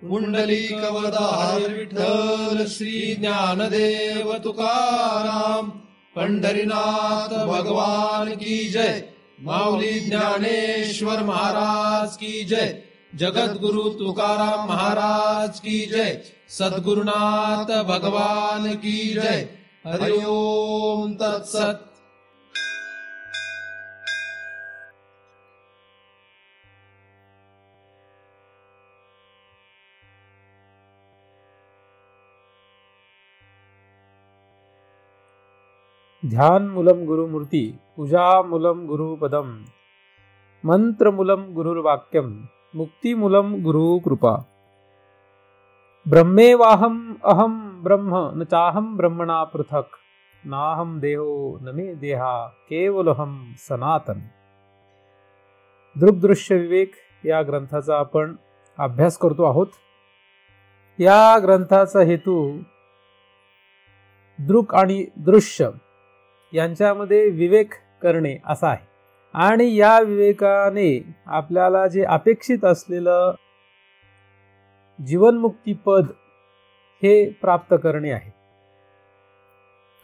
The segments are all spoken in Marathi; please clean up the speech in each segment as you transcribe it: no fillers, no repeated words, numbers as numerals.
पुंडलिकवरदा हरी विठ्ठल श्री ज्ञानदेव तुकाराम पंढरीनाथ भगवान की जय। माऊली ज्ञानेश्वर महाराज की जय। जगद्गुरु तुकाराम महाराज की जय। सद्गुरुनाथ भगवान की जय। हरि ओम तत्सत। ध्यान मूलम गुरुमूर्ती पूजा मूलम गुरुपदम मंत्र मूलम गुरुर्वाक्यम मुक्ती मूलम गुरु कृपा। ब्रह्मेवाहम अहम ब्रह्म न चाहम ब्रह्मणा पृथक नाहम देहो न मे देहा केवलहम सनातन। दृग्दृश्य विवेक या ग्रंथाचा आपण अभ्यास करतो आहोत। या ग्रंथाचा हेतू दृक आणि दृश्य यांच्यामध्ये विवेक करणे असा आहे आणि या विवेकाने आपल्याला जे अपेक्षित असलेलं जीवनमुक्ती पद हे प्राप्त करणे आहे।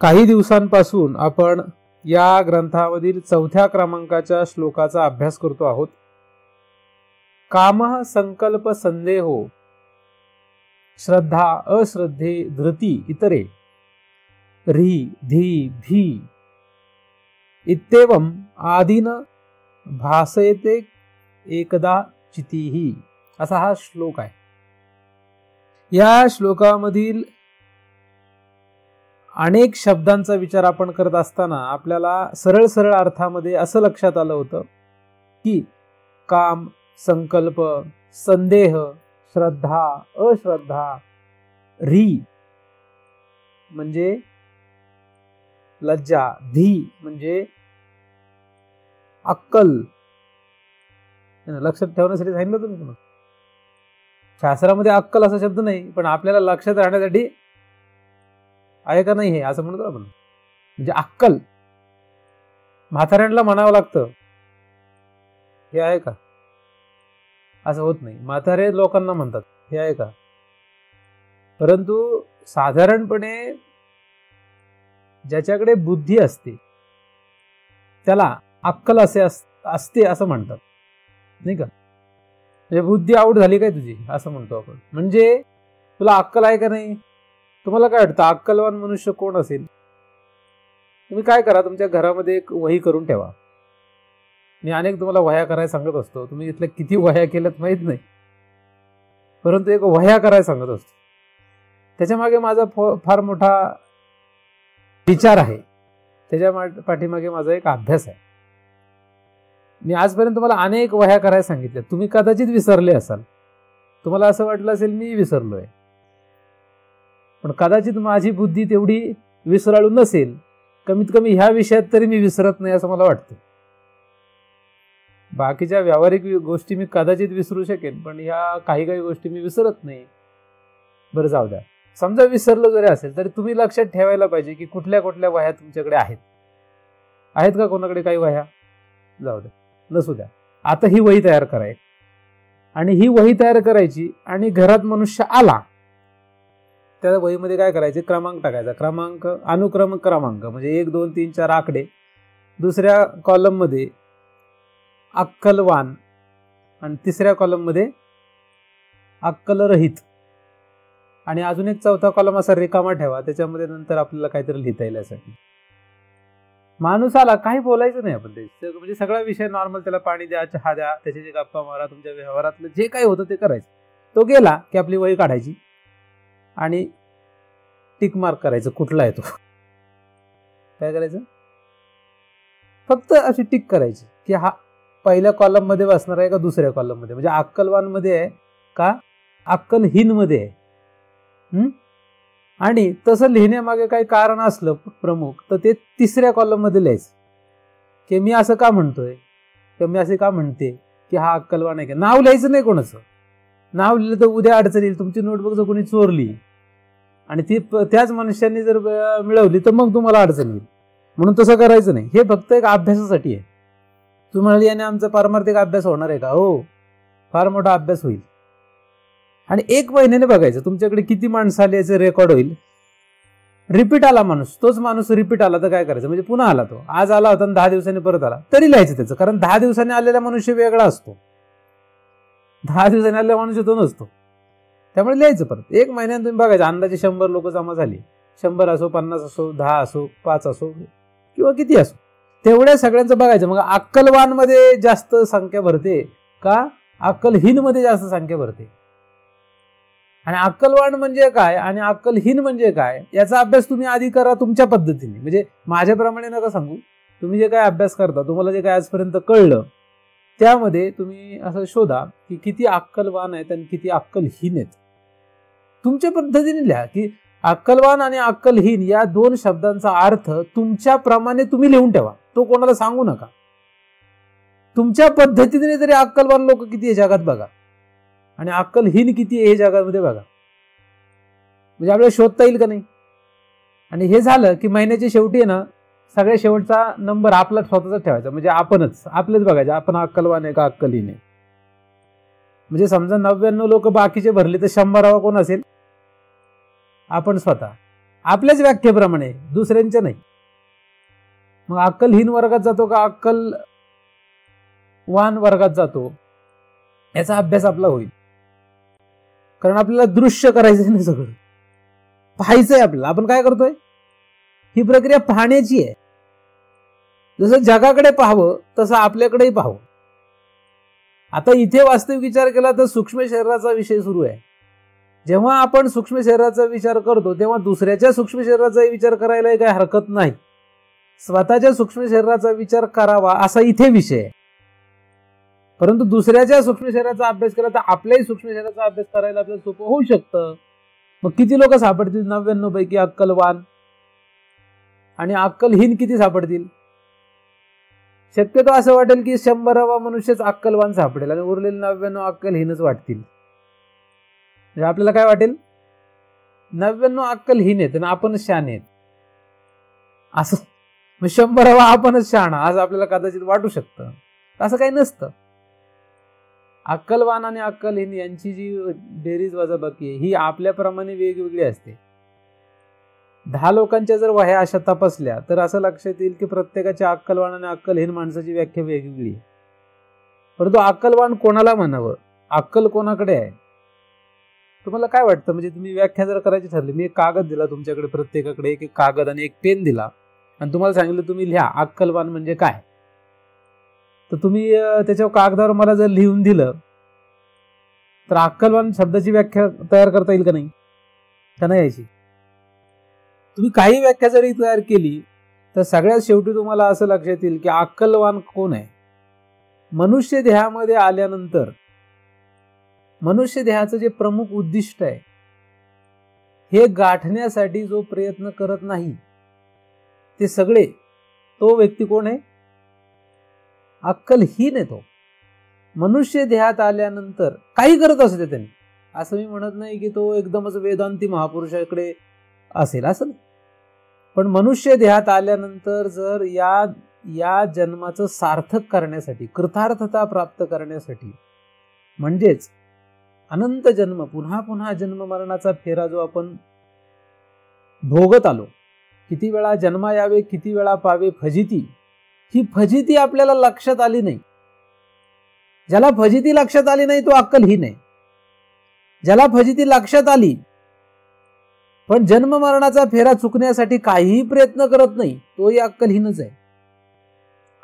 काही दिवसांपासून आपण या ग्रंथामधील 4थ्या क्रमांकाच्या श्लोकाचा अभ्यास करतो आहोत। कामः संकल्प संदेहो श्रद्धा अश्रद्धे धृती इतरे री धी भी इत्येवम् आदीन भासयते एकदा चितीही असा हा श्लोक आहे। या श्लोकामधील अनेक शब्दांचा विचार आपण करत असताना आपल्याला सरळ सरळ अर्थामध्ये असं लक्षात आलं होतं की काम, संकल्प, संदेह, श्रद्धा, अश्रद्धा, री म्हणजे लज्जा, धी म्हणजे अक्कल, लक्षात ठेवण्यासाठी सांगितलं तुम्ही तुम्हाला। शास्त्रामध्ये अक्कल असा शब्द नाही, पण आपल्याला लक्षात राहण्यासाठी आहे का नाही हे असं म्हणतो आपण। म्हणजे अक्कल म्हाताऱ्यांना म्हणावं लागतं हे आहे का, असं होत नाही। म्हातारे लोकांना म्हणतात हे आहे का, परंतु साधारणपणे ज्याच्याकडे बुद्धी असते त्याला अक्कल असते असं म्हणतात, नाही का। म्हणजे बुद्धी आऊट झाली काय तुझी असं म्हणतो आपण। म्हणजे तुला अक्कल आहे का नाही। तुम्हाला काय वाटतं अक्कलवान मनुष्य कोण असेल? तुम्ही काय करा, तुमच्या घरामध्ये एक वही करून ठेवा। मी अनेक तुम्हाला वह्या करायला सांगत असतो, तुम्ही इथल्या किती वह्या केल्यात माहित नाही, परंतु एक वह्या करायला सांगत असतो। त्याच्या मागे माझा फार मोठा विचार आहे, त्याच्या पाठीमागे माझा एक अभ्यास आहे। मी आजपर्यंत तुम्हाला अनेक वह्या करायला सांगितल्या, तुम्ही कदाचित विसरले असाल, तुम्हाला असं वाटलं असेल मी विसरलोय, पण कदाचित माझी बुद्धी तेवढी विसराळू नसेल। कमीत कमी ह्या विषयात तरी मी विसरत नाही असं मला वाटतं। बाकीच्या व्यावहारिक गोष्टी मी कदाचित विसरू शकेन, पण ह्या काही गोष्टी मी विसरत नाही। बरं जाऊ द्या, समजा विसरलो जरी असेल तरी तुम्ही लक्षात ठेवायला पाहिजे की कुठल्या कुठल्या वह्या तुमच्याकडे आहेत का कोणाकडे काही वह्या? जाऊ द्या, नसू द्या। आता ही वही तयार करायची आणि ही वही तयार करायची आणि घरात मनुष्य आला त्या वहीमध्ये काय करायचे, क्रमांक टाकायचा। क्रमांक अनुक्रम क्रमांक म्हणजे 1 2 3 4 आकडे। दुसऱ्या कॉलम मध्ये अक्कलवान आणि तिसऱ्या कॉलम मध्ये अक्कलरहित आणि अजून एक 4था कॉलम असा रिकामा ठेवा, त्याच्यामध्ये नंतर आपल्याला काहीतरी लिहिता येईल यासाठी। माणूस आला, काही बोलायचं नाही आपण, म्हणजे सगळा विषय नॉर्मल, त्याला पाणी द्या, चहा द्या, त्याची गप्पा मारा, तुमच्या व्यवहारातलं जे काही होतं ते करायचं। तो गेला की आपली वही काढायची आणि टिक मार्क करायचं कुठला आहे तो। काय करायचं, फक्त अशी टिक करायची की हा पहिल्या कॉलम मध्ये बसणार आहे का दुसऱ्या कॉलम मध्ये, म्हणजे अक्कलवान मध्ये आहे का अक्कलहीन मध्ये आहे। आणि तसं लिहिण्यामागे काही कारण असलं प्रमुख तर ते तिसऱ्या कॉलम मध्ये लिहायचं की मी असं का म्हणतोय किंवा मी असे का म्हणते की हा अक्कलवान आहे का। नाव लिहायचं नाही कोणाचं, नाव लिहिलं तर उद्या अडचण येईल। तुमची नोटबुक जर कोणी चोरली आणि ती त्याच मनुष्यांनी जर मिळवली तर मग तुम्हाला अडचण येईल, म्हणून तसं करायचं नाही। हे फक्त एक अभ्यासासाठी आहे। तुम्ही म्हणाली याने आमचा पारमार्थिक अभ्यास होणार आहे का? हो, फार मोठा अभ्यास होईल। आणि 1 महिन्याने बघायचं तुमच्याकडे किती माणसं आली याचं रेकॉर्ड होईल. रिपीट आला माणूस, तोच माणूस रिपीट आला तर काय करायचं, म्हणजे पुन्हा आला तो, आज आला होता आणि 10 दिवसांनी परत आला तरी लिहायचं त्याचं, कारण 10 दिवसांनी आलेला मनुष्य वेगळा असतो, 10 दिवसांनी आलेला मनुष्य तो नसतो. त्यामुळे लिहायचं परत. 1 महिन्याने तुम्ही बघायचं अंदाजे 100 लोक जमा झाली, 100 असो, 50 असो, 10 असो, 5 असो किंवा किती असो, तेवढ्या सगळ्यांचं बघायचं. मग अक्कलवान मध्ये जास्त संख्या भरते का अक्कलहीन मध्ये जास्त संख्या भरते, आणि अक्कलवान म्हणजे काय आणि अक्कलहीन म्हणजे काय याचा अभ्यास तुम्ही आधी करा तुमच्या पद्धतीने. म्हणजे माझ्याप्रमाणे नका सांगू, तुम्ही जे काय अभ्यास करता, तुम्हाला जे काय आजपर्यंत कळलं त्यामध्ये तुम्ही असं शोधा की किती अक्कलवान आहेत आणि किती अक्कलहीन आहेत. तुमच्या पद्धतीने लिहा की अक्कलवान आणि अक्कलहीन या 2 शब्दांचा अर्थ तुमच्याप्रमाणे तुम्ही लिहून ठेवा, तो कोणाला सांगू नका. तुमच्या पद्धतीने तरी अक्कलवान लोक किती आहे जगात बघा आणि अक्कलहीन किती आहे हे जगामध्ये बघा, म्हणजे आपल्याला शोधता येईल का नाही. आणि हे झालं की महिन्याच्या शेवटी आहे ना, सगळ्या शेवटचा नंबर आपला स्वतःचा ठेवायचा, म्हणजे आपलंच बघायचं आपण अक्कलवान आहे का अक्कलहीन आहे. म्हणजे समजा 99 लोक बाकीचे भरले तर 100वा कोण असेल, आपण स्वतः, आपल्याच व्याख्येप्रमाणे, दुसऱ्यांच्या नाही. मग अक्कलहीन वर्गात जातो का अक्कलवान वर्गात जातो याचा अभ्यास आपला होईल. कारण आपल्याला दृश्य करायचं नाही, सगळं पाहायचंय आपल्याला. आपण काय करतोय, ही प्रक्रिया पाहण्याची आहे. जसं जगाकडे पाहावं तसं आपल्याकडेही पाहावं. आता इथे वास्तविक विचार केला तर सूक्ष्म शरीराचा विषय सुरू आहे. जेव्हा आपण सूक्ष्म शरीराचा विचार करतो तेव्हा दुसऱ्याच्या सूक्ष्म शरीराचा विचार करायला काही हरकत नाही. स्वतःच्या सूक्ष्म शरीराचा विचार करावा असा इथे विषय आहे. परंतु दुसऱ्याच्या सूक्ष्म शरीराचा अभ्यास केला तर आपल्याही सूक्ष्म शरीराचा अभ्यास करायला आपल्याला सोपं होऊ शकतं. मग किती लोक सापडतील 99 पैकी अक्कलवान, आणि अक्कलहीन किती सापडतील? शक्यतो असं वाटेल की 100वा मनुष्यच अक्कलवान सापडेल आणि उरलेले 99 अक्कलहीनच वाटतील. म्हणजे आपल्याला काय वाटेल, 99 अक्कलहीन आहेत आणि आपणच शहाणे आहेत असं, मग 100वा आपणच शहाणा असं आपल्याला कदाचित वाटू शकतं. असं काही नसतं. अक्कलवान आणि अक्कलहीन यांची जी बेरीज वजाबाकी आहे ही आपल्याप्रमाणे वेगवेगळी असते. 10 लोकांच्या जर वह्या अशा तपासल्या तर असं लक्षात येईल की प्रत्येकाच्या अक्कलवान आणि अक्कलहीन माणसाची व्याख्या वेगवेगळी आहे. परंतु अक्कलवान कोणाला म्हणावं, अक्कल कोणाकडे आहे, तुम्हाला काय वाटतं? म्हणजे तुम्ही व्याख्या जर करायची ठरली, मी एक कागद दिला तुमच्याकडे, प्रत्येकाकडे एक कागद आणि एक पेन दिला आणि तुम्हाला सांगितलं तुम्ही लिहा अक्कलवान म्हणजे काय, तर तुम्ही त्याच्यावर कागदावर मला जर लिहून दिलं तर अक्कलवान शब्दाची व्याख्या तयार करता येईल का नाही? का नाही यायची? तुम्ही काही व्याख्या जरी तयार केली तर सगळ्यात शेवटी तुम्हाला असं लक्षात येईल की अक्कलवान कोण आहे. मनुष्य देहामध्ये आल्यानंतर मनुष्य देहाचं जे प्रमुख उद्दिष्ट आहे हे गाठण्यासाठी जो प्रयत्न करत नाही ते सगळे, तो व्यक्ती कोण आहे? अक्कलहीन आहे. तो मनुष्य देहात आल्यानंतर काही करत असते त्यांनी, असं मी म्हणत नाही की तो एकदमच वेदांती महापुरुषाकडे असेल असं नाही, पण मनुष्य देहात आल्यानंतर जर या जन्माचं सार्थक करण्यासाठी, कृतार्थता प्राप्त करण्यासाठी, म्हणजेच अनंत जन्म, पुन्हा पुन्हा जन्म मरणाचा फेरा जो आपण भोगत आलो, किती वेळा जन्मा यावे किती वेळा पावे फजिती, ही फजिती आपल्याला लक्षात आली नाही. ज्याला फजिती लक्षात आली नाही तो अक्कलहीन आहे. ज्याला फजिती लक्षात आली पण जन्म मरणाचा फेरा चुकण्यासाठी काहीही प्रयत्न करत नाही तोही अक्कलहीनच आहे.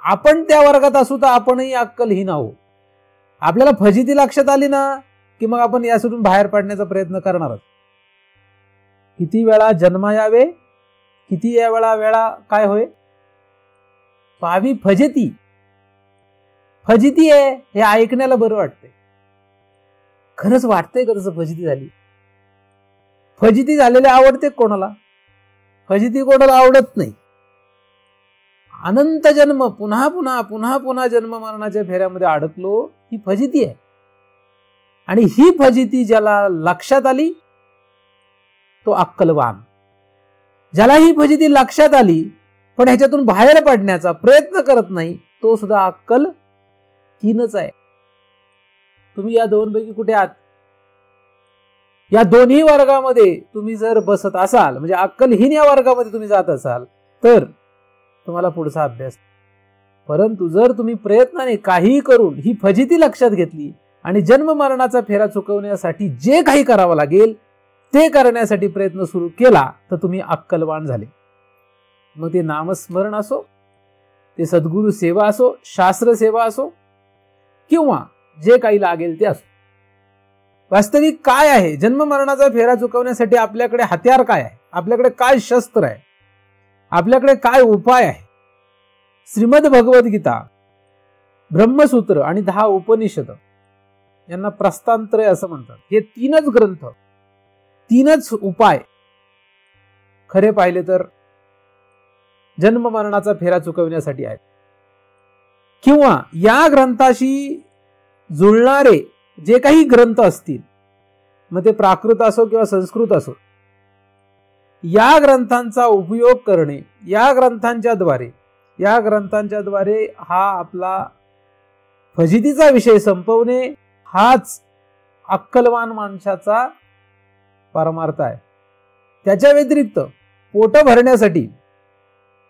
आपण त्या वर्गात असू तर आपणही अक्कलहीन आहोत. आपल्याला फजिती लक्षात आली ना की मग आपण यासून बाहेर पडण्याचा प्रयत्न करणारच. किती वेळा जन्मा यावे किती या वेळा काय होय पावी फजिती. फजिती आहे हे ऐकण्याला बरं वाटतंय. खरंच वाटतंय का तसं फजिती झाली? फजिती झालेली आवडते कोणाला? फजिती कोणाला आवडत नाही. अनंत जन्म पुन्हा पुन्हा पुन्हा पुन्हा जन्म मरणाच्या फेऱ्यामध्ये अडकलो, ही फजिती आहे. आणि ही फजिती ज्याला लक्षात आली तो अक्कलवान. ज्याला ही फजिती लक्षात आली पण ह्याच्यातून बाहेर पडण्याचा प्रयत्न करत नाही तो सुद्धा अक्कलहीनच आहे. तुम्ही या दोनपैकी कुठे आहात? या दोन्ही वर्गामध्ये तुम्ही जर बसत असाल, म्हणजे अक्कलहीन या वर्गामध्ये तुम्ही जात असाल, तर तुम्हाला पुढचा अभ्यास. परंतु जर तुम्ही प्रयत्नाने काही करून ही फजिती लक्षात घेतली आणि जन्म मरणाचा फेरा चुकवण्यासाठी जे काही करावं लागेल ते करण्यासाठी प्रयत्न सुरू केला, तर तुम्ही अक्कलवान झाले. मग ते नामस्मरण असो, ते सद्गुरु सेवा असो, शास्त्र सेवा असो, किंवा जे काही लागेल ते असो. वास्तविक काय आहे, जन्म मरणाचा फेरा चुकवण्यासाठी आपल्याकडे हत्यार काय आहे, आपल्याकडे काय शस्त्र आहे, आपल्याकडे काय उपाय आहे. श्रीमद भगवद्गीता, ब्रह्मसूत्र आणि 10 उपनिषद यांना प्रस्थानत्रय असं म्हणतात. हे 3च ग्रंथ, 3च उपाय खरे पाहिले तर जन्म मरणाचा फेरा चुकवण्यासाठी आहेत. किंवा या ग्रंथाशी जुळणारे जे काही ग्रंथ असतील, मग ते प्राकृत असो किंवा संस्कृत असो, या ग्रंथांचा उपयोग करणे, या ग्रंथांच्या द्वारे हा आपला फजितीचा विषय संपवणे, हाच अक्कलवान माणसाचा परमार्थ आहे. त्याच्या व्यतिरिक्त पोट भरण्यासाठी,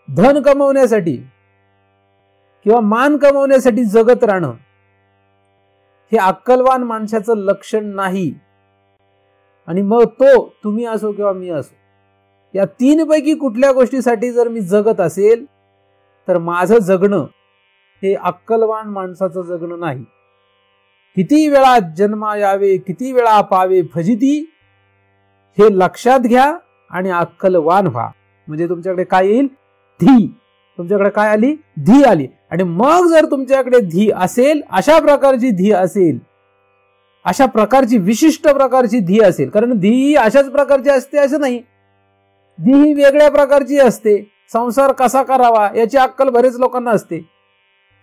धन कमवण्यासाठी किंवा मान कमवण्यासाठी जगत राहणं हे अक्कलवान माणसाचं लक्षण नाही. आणि मग तो तुम्ही असो किंवा मी असो, या 3 पैकी कुठल्या गोष्टीसाठी जर मी जगत असेल तर माझं जगणं हे अक्कलवान माणसाचं जगणं नाही. किती वेळा जन्मा यावे, किती वेळा पावे फजिती, हे लक्षात घ्या आणि अक्कलवान व्हा. म्हणजे तुमच्याकडे काय येईल? धी. तुमच्याकडे काय आली? धी आली. आणि मग जर तुमच्याकडे धी असेल, अशा प्रकारची धी असेल, अशा प्रकारची विशिष्ट प्रकारची धी असेल, कारण धी अशाच प्रकारची असते असं नाही, धी ही वेगळ्या प्रकारची असते. संसार कसा करावा याची अक्कल बरेच लोकांना असते.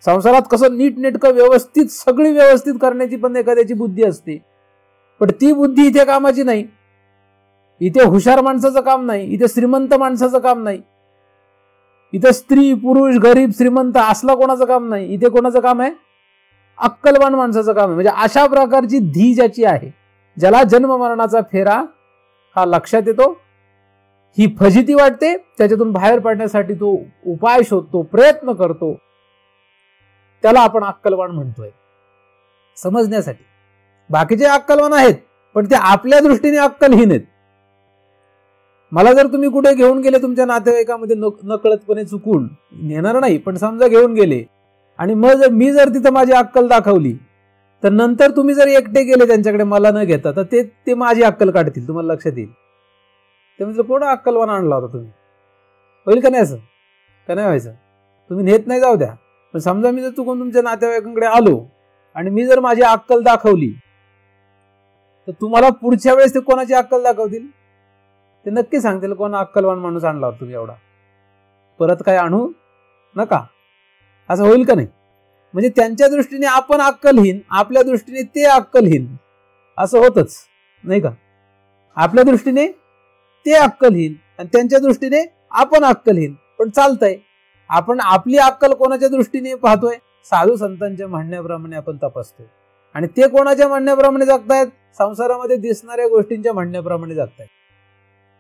संसारात कसं नीटनेटकं व्यवस्थित, सगळी व्यवस्थित करण्याची पण एखाद्याची बुद्धी असते. पण ती बुद्धी इथे कामाची नाही. इथे हुशार माणसाचं काम नाही, इथे श्रीमंत माणसाचं काम नाही, इथे स्त्री पुरुष गरीब श्रीमंत असला कोणाचं काम नाही. इथे कोणाचं काम आहे? अक्कलवान माणसाचं काम आहे. म्हणजे अशा प्रकारची धी ज्याची आहे, ज्याला जन्म मरणाचा फेरा हा लक्षात येतो, ही फजिती वाटते, त्याच्यातून बाहेर पडण्यासाठी तो उपाय शोधतो, प्रयत्न करतो, त्याला आपण अक्कलवान म्हणतोय. समजण्यासाठी बाकीचे अक्कलवान आहेत, पण ते आपल्या दृष्टीने अक्कलहीन आहेत. मला जर तुम्ही कुठे घेऊन गेले तुमच्या नातेवाईकामध्ये नकळतपणे, चुकून नेणार नाही, पण समजा घेऊन गेले आणि मग मी जर तिथं माझी अक्कल दाखवली, तर नंतर तुम्ही जर एकटे गेले त्यांच्याकडे मला न घेता, तर ते माझी अक्कल काढतील. तुम्हाला लक्षात येईल ते म्हणजे कोण अक्कलवान आणला होता तुम्ही. होईल का नाही? असं का नाही व्हायचं? तुम्ही नेत नाही, जाऊ द्या. पण समजा मी जर चुकून तुमच्या नातेवाईकांकडे आलो आणि मी जर माझी अक्कल दाखवली, तर तुम्हाला पुढच्या वेळेस ते कोणाची अक्कल दाखवतील? ते नक्की सांगतील कोण अक्कलवान माणूस आणला होता तुम्ही एवढा, परत काय आणू नका. असं होईल का नाही? म्हणजे त्यांच्या दृष्टीने आपण अक्कलहीन, आपल्या दृष्टीने ते अक्कलहीन, असं होतच नाही का? आपल्या दृष्टीने ते अक्कलहीन आणि त्यांच्या दृष्टीने आपण अक्कलहीन. पण चालतंय, आपण आपली अक्कल कोणाच्या दृष्टीने पाहतोय? साधू संतांच्या म्हणण्याप्रमाणे आपण तपासतोय. आणि ते कोणाच्या म्हणण्याप्रमाणे जगतायत? संसारामध्ये दिसणाऱ्या गोष्टींच्या म्हणण्याप्रमाणे जगतायत.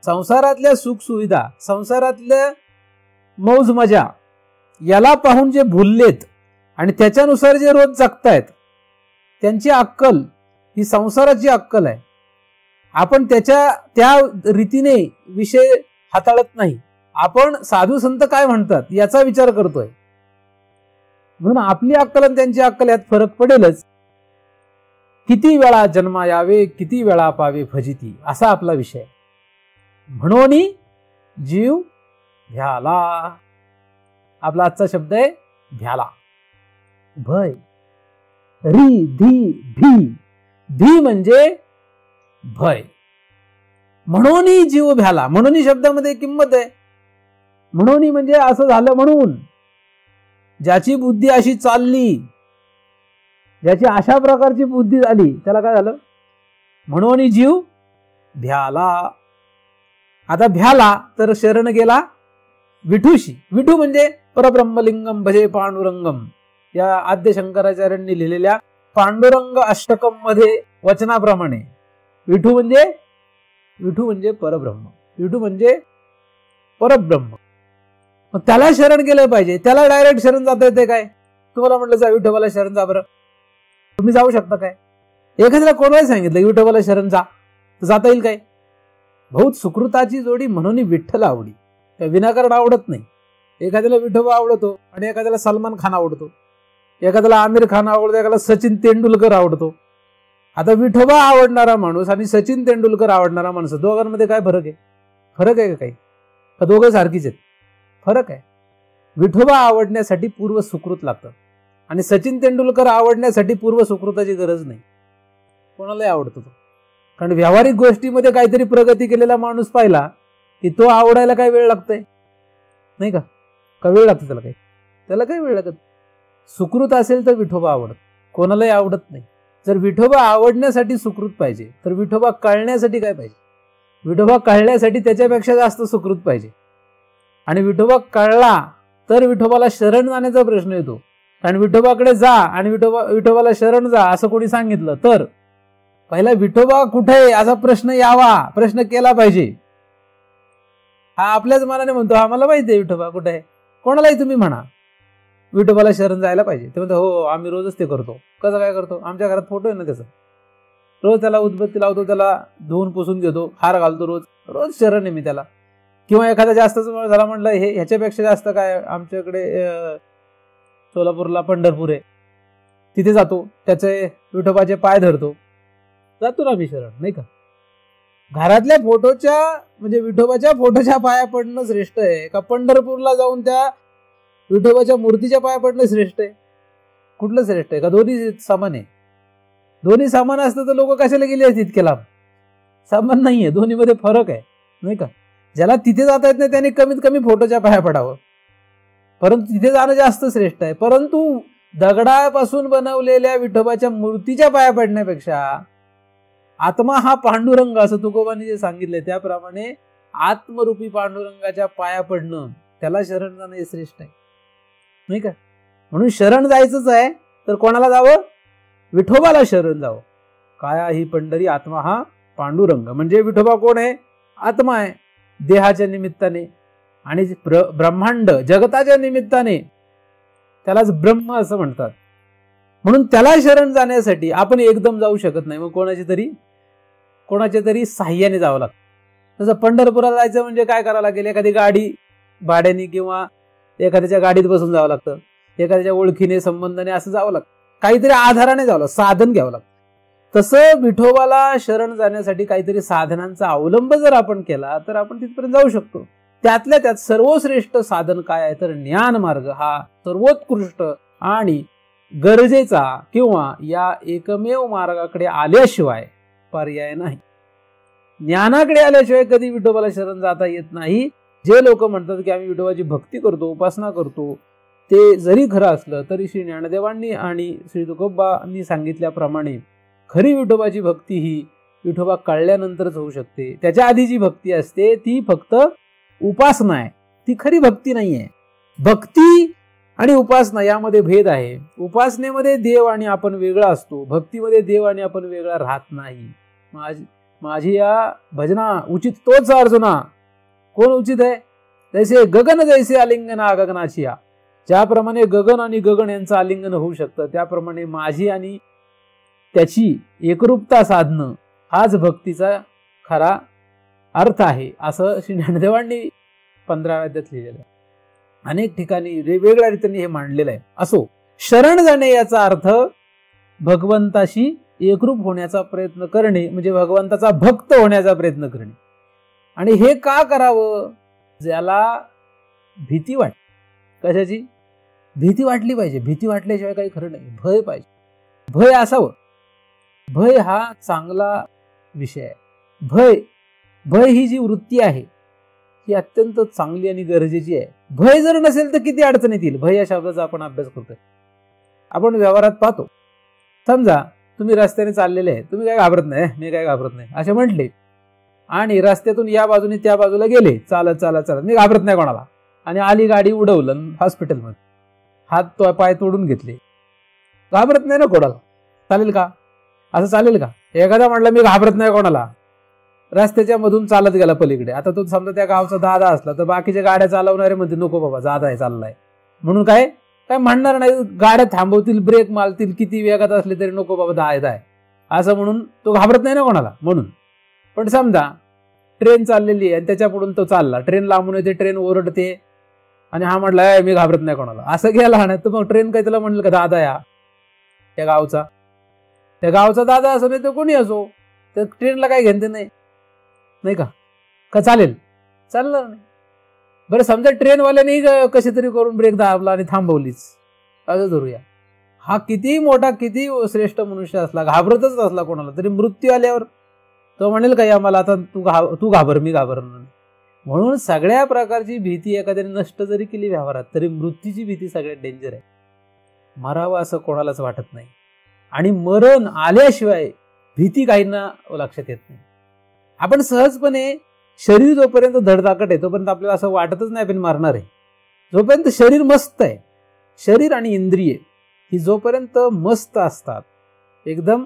संसारातल्या सुखसुविधा, संसारातल्या मौज मजा याला पाहून जे भुललेत आणि त्याच्यानुसार जे रोज जगतायत, त्यांची अक्कल ही संसाराची अक्कल आहे. आपण त्या रीतीने विषय हाताळत नाही. आपण साधू संत काय म्हणतात याचा विचार करतोय. म्हणून आपली अक्कल आणि त्यांची अक्कल यात फरक पडेलच. किती वेळा जन्मा यावे, किती वेळा पावे फजिती, असा आपला विषय. म्हणून जीव भ्याला. आपला आजचा शब्द आहे भ्याला. भय, री धी भी. भी म्हणजे भय. म्हणून जीव भ्याला. म्हणून शब्दामध्ये किंमत आहे. म्हणून म्हणजे असं झालं म्हणून. ज्याची बुद्धी अशी चालली, ज्याची अशा प्रकारची बुद्धी झाली, त्याला काय झालं? म्हणून जीव भ्याला. आता भ्याला तर शरण गेला विठूशी. विठू म्हणजे परब्रह्मलिंगम भजे पांडुरंगम, या आद्य शंकराचार्यांनी लिहिलेल्या पांडुरंग अष्टकम मध्ये वचनाप्रमाणे विठू म्हणजे विठू म्हणजे परब्रह्म, विठू म्हणजे परब्रह्म. मग त्याला शरण केलं पाहिजे. त्याला डायरेक्ट शरण जाता येते काय? तुम्हाला म्हटलं जा विठोबाला शरण जा, बरं तुम्ही जाऊ शकता काय? एखाद्याला कोणाला सांगितलं की विठोबाला शरण जा, तर जाता येईल काय? बहुत सुकृताची जोडी म्हणून विठ्ठल आवडी, त्या विनाकारण आवडत नाही. एखाद्याला विठोबा आवडतो आणि एखाद्याला सलमान खान आवडतो, एखाद्याला आमिर खान आवडतो, एखाद्याला सचिन तेंडुलकर आवडतो. आता विठोबा आवडणारा माणूस आणि सचिन तेंडुलकर आवडणारा माणूस, दोघांमध्ये काय फरक आहे? फरक आहे का काही? का दोघं सारखीच आहेत? फरक आहे. विठोबा आवडण्यासाठी पूर्व सुकृत लागतं आणि सचिन तेंडुलकर आवडण्यासाठी पूर्व सुकृताची गरज नाही. कोणालाही आवडतो तो, कारण व्यावहारिक गोष्टीमध्ये काहीतरी प्रगती केलेला माणूस पाहिला की तो आवडायला काय वेळ लागतोय? नाही का? का वेळ लागतो त्याला? काही त्याला काही वेळ लागत. सुकृत असेल तर विठोबा आवडत, कोणालाही आवडत नाही. जर विठोबा आवडण्यासाठी सुकृत पाहिजे तर विठोबा कळण्यासाठी काय पाहिजे? विठोबा कळण्यासाठी त्याच्यापेक्षा जास्त सुकृत पाहिजे. आणि विठोबा कळला तर विठोबाला शरण जाण्याचा प्रश्न येतो. कारण विठोबाकडे जा आणि विठोबाला शरण जा असं कोणी सांगितलं तर पहिला विठोबा कुठे आहे असा प्रश्न यावा, प्रश्न केला पाहिजे. हा आपल्याच मनाने म्हणतो हा मला माहिती आहे विठोबा कुठे आहे. कोणालाही तुम्ही म्हणा विठोबाला शरण जायला पाहिजे, ते म्हणतो हो आम्ही रोजच ते करतो. कसं काय करतो? आमच्या घरात फोटो आहे ना त्याचा, रोज त्याला उदबत्ती लावतो, त्याला धुवून पुसून घेतो, हार घालतो, रोज रोज शरण आहे मी त्याला. किंवा एखादा जास्तच झाला म्हटलं हे ह्याच्यापेक्षा जास्त काय, आमच्याकडे सोलापूरला पंढरपूर आहे, तिथे जातो, त्याचे विठोबाचे पाय धरतो, जातो ना मी शरण. नाही का? घरातल्या फोटोच्या म्हणजे विठोबाच्या फोटोच्या पाया पडणं श्रेष्ठ आहे का पंढरपूरला जाऊन त्या विठोबाच्या मूर्तीच्या पाया पडणं श्रेष्ठ आहे? कुठलं श्रेष्ठ आहे? का दोन्ही समान आहे? दोन्ही समान असतं तर लोक कशाला गेले असते इतके लांब? समान नाहीये, दोन्हीमध्ये फरक आहे. नाही का? ज्याला तिथे जाता येत नाही त्याने कमीत कमी फोटोच्या पाया पडावं, परंतु तिथे जाणं जास्त श्रेष्ठ आहे. परंतु दगडापासून बनवलेल्या विठोबाच्या मूर्तीच्या पाया पडण्यापेक्षा आत्मा हा पांडुरंग असं तुकोबांनी जे सांगितलंय त्याप्रमाणे आत्मरूपी पांडुरंगाच्या पाया पडणं, त्याला शरण जाणं हे श्रेष्ठ आहे. नाही का? म्हणून शरण जायचंच आहे तर कोणाला जावं? विठोबाला शरण जावं. काया ही पंढरी आत्मा हा पांडुरंग. म्हणजे विठोबा कोण आहे? आत्मा आहे देहाच्या निमित्ताने, आणि ब्रह्मांड जगताच्या निमित्ताने त्यालाच ब्रह्म असं म्हणतात. म्हणून त्याला शरण जाण्यासाठी आपण एकदम जाऊ शकत नाही, मग कोणाच्या तरी साह्याने जावं लागतं. जसं पंढरपुराला जायचं म्हणजे काय करावं लागेल? एखादी गाडी भाड्याने किंवा एखाद्याच्या गाडीत बसून जावं लागतं, एखाद्याच्या ओळखीने संबंधाने असं जावं लागतं, काहीतरी आधाराने जावं लागतं, साधन घ्यावं लागतं. तसं विठोबाला शरण जाण्यासाठी काहीतरी साधनांचा अवलंब जर आपण केला तर आपण तिथपर्यंत जाऊ शकतो. त्यातल्या त्यात सर्वश्रेष्ठ साधन काय आहे तर ज्ञान मार्ग हा सर्वोत्कृष्ट आणि गरजेचा किंवा या एकमेव मार्गाकडे आल्याशिवाय पर्याय नाही. ज्ञानाकडे आल्याशिवाय कधी विठोबाला शरण जाता येत नाही. जे लोक म्हणतात की आम्ही विठोबाची भक्ती करतो, उपासना करतो, ते जरी खरं असलं तरी श्री ज्ञानदेवांनी आणि श्री तुकोबांनी सांगितल्याप्रमाणे खरी विठोबाची भक्ती ही विठोबा कळल्यानंतरच होऊ शकते. त्याच्या आधी जी भक्ती असते ती फक्त उपासना आहे, ती खरी भक्ती नाही आहे. भक्ती आणि उपासना यामध्ये भेद आहे. उपासनेमध्ये देव आणि आपण वेगळा असतो, भक्तीमध्ये देव आणि आपण वेगळा राहत नाही. माझी या भजना उचित तोच अर्जुना. कोण उचित आहे? जैसे गगन जैसे आलिंगन गगनाची या. ज्याप्रमाणे गगन आणि गगन यांचं आलिंगन होऊ शकतं त्याप्रमाणे माझी आणि त्याची एकरूपता साधणं हाच भक्तीचा खरा अर्थ आहे, असं श्री ज्ञानदेवांनी 15व्या अध्यायात लिहिलेलं आहे. अनेक ठिकाणी वेगवेगळ्या रीतीने हे मांडलेलं आहे. असो, शरण जाणे याचा अर्थ भगवंताशी एकरूप होण्याचा प्रयत्न करणे, म्हणजे भगवंताचा भक्त होण्याचा प्रयत्न करणे. आणि हे का करावं? ज्याला भीती वाटते. कशाची भीती वाटली पाहिजे? भीती वाटल्याशिवाय काही खरं नाही. भय पाहिजे, भय असावं. भय हा चांगला विषय आहे. भय ही जी वृत्ती आहे ही अत्यंत चांगली आणि गरजेची आहे. भय जर नसेल तर किती अडचण येतील. भय या शब्दाचा आपण अभ्यास करतोय. आपण व्यवहारात पाहतो. समजा तुम्ही रस्त्याने चाललेले आहे, तुम्ही काय घाबरत नाही, मी काय घाबरत नाही असे म्हटले, आणि रस्त्यातून या बाजूने त्या बाजूला गेले चालत चालत चालत, मी घाबरत नाही कोणाला, आणि आली गाडी उडवलं हॉस्पिटलमध्ये, हात पाय तोडून घेतले, घाबरत नाही ना कोणाला. चालेल का? असं चालेल का? एखादा म्हटलं मी घाबरत नाही कोणाला, रस्त्याच्या मधून चालत गेला पलीकडे. आता तो समजा त्या गावचा दादा असला तर बाकीच्या गाड्या चालवणारे म्हणते नको बाबा दादा आहे चाललाय म्हणून काय काय म्हणणार नाही. गाड्या थांबवतील, ब्रेक मारतील, किती वेगात असले तरी नको बाबा दादा आहे असं म्हणून तो घाबरत नाही ना कोणाला म्हणून. पण समजा ट्रेन चाललेली आहे आणि त्याच्यापुढून तो चालला, ट्रेन लांबून येते, ट्रेन ओरडते आणि हा म्हटला मी घाबरत नाही कोणाला असं गेला ना, तर मग ट्रेन काय त्याला म्हणलं का दादा या त्या गावचा दादा असो नाही तर कोणी असो, तर ट्रेनला काय घेणते नाही का चालेल चालणार नाही. बरं समजा ट्रेनवाल्याने कसे तरी करून ब्रेक दाबला आणि थांबवलीच असं धरूया. हा किती मोठा किती श्रेष्ठ मनुष्य असला, घाबरतच असला कोणाला तरी, मृत्यू आल्यावर तो म्हणेल का मला आता तू घाबर मी घाबरणार. म्हणून सगळ्या प्रकारची भीती एखाद्याने नष्ट जरी केली व्यवहारात तरी मृत्यूची भीती सगळ्यात डेंजर आहे. मरावं असं कोणालाच वाटत नाही आणि मरण आल्याशिवाय भीती काहींना लक्षात येत नाही. आपण सहजपणे शरीर जोपर्यंत धडधाकट आहे तोपर्यंत आपल्याला असं वाटतच नाही आपण मारणार आहे. जोपर्यंत शरीर मस्त आहे, शरीर आणि इंद्रिय ही जोपर्यंत मस्त असतात, एकदम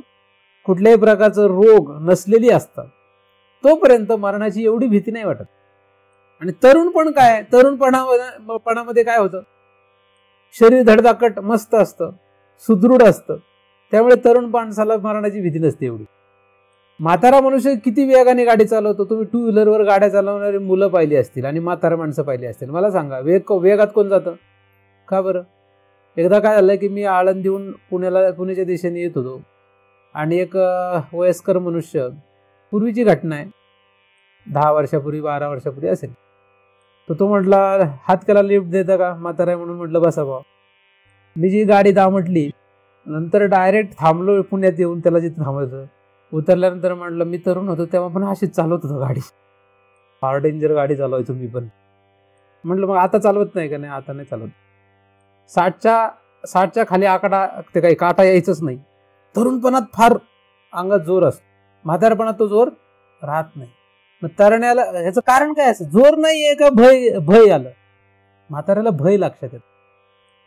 कुठल्याही प्रकारचं रोग नसलेली असतात, तोपर्यंत मरणाची एवढी भीती नाही वाटत. आणि तरुणपण काय, तरुणपणामध्ये काय होतं, शरीर धडधाकट मस्त असतं, सुदृढ असतं, त्यामुळे तरुण माणसाला मरणाची भीती नसते एवढी. म्हातारा मनुष्य किती वेगाने गाडी चालवतो. तुम्ही 2 व्हीलरवर गाड्या चालवणारी मुलं पाहिली असतील आणि म्हातारा माणसं पाहिली असतील. मला सांगा वेगात कोण जातं का बरं? एकदा काय झालं की मी आळंदीहून पुण्याच्या दिशेने येत होतो आणि एक वयस्कर मनुष्य, पूर्वीची घटना आहे, 10 वर्षापूर्वी 12 वर्षापूर्वी असेल, तर तो म्हटला हात केला लिफ्ट देता का, म्हातारा आहे म्हणून म्हटलं बसा भाऊ. मी जी गाडी म्हटली नंतर डायरेक्ट थांबलो पुण्यात येऊन, त्याला जिथे थांबायचं उतरल्यानंतर म्हटलं मी तरुण होतो तेव्हा पण अशीच चालवत होतो गाडी, फार डेंजर गाडी चालवायचो मी पण. म्हटलं मग आता चालवत नाही का? नाही आता नाही चालवत. 60च्या खाली आकडा ते काही काटा यायचंच नाही. तरुणपणात फार अंगात जोर असतो, म्हातारपणात तो जोर राहत नाही. मग तरण्याला ह्याचं कारण काय असं, जोर नाहीये का भय आलं? म्हाताऱ्याला भय लक्षात येत,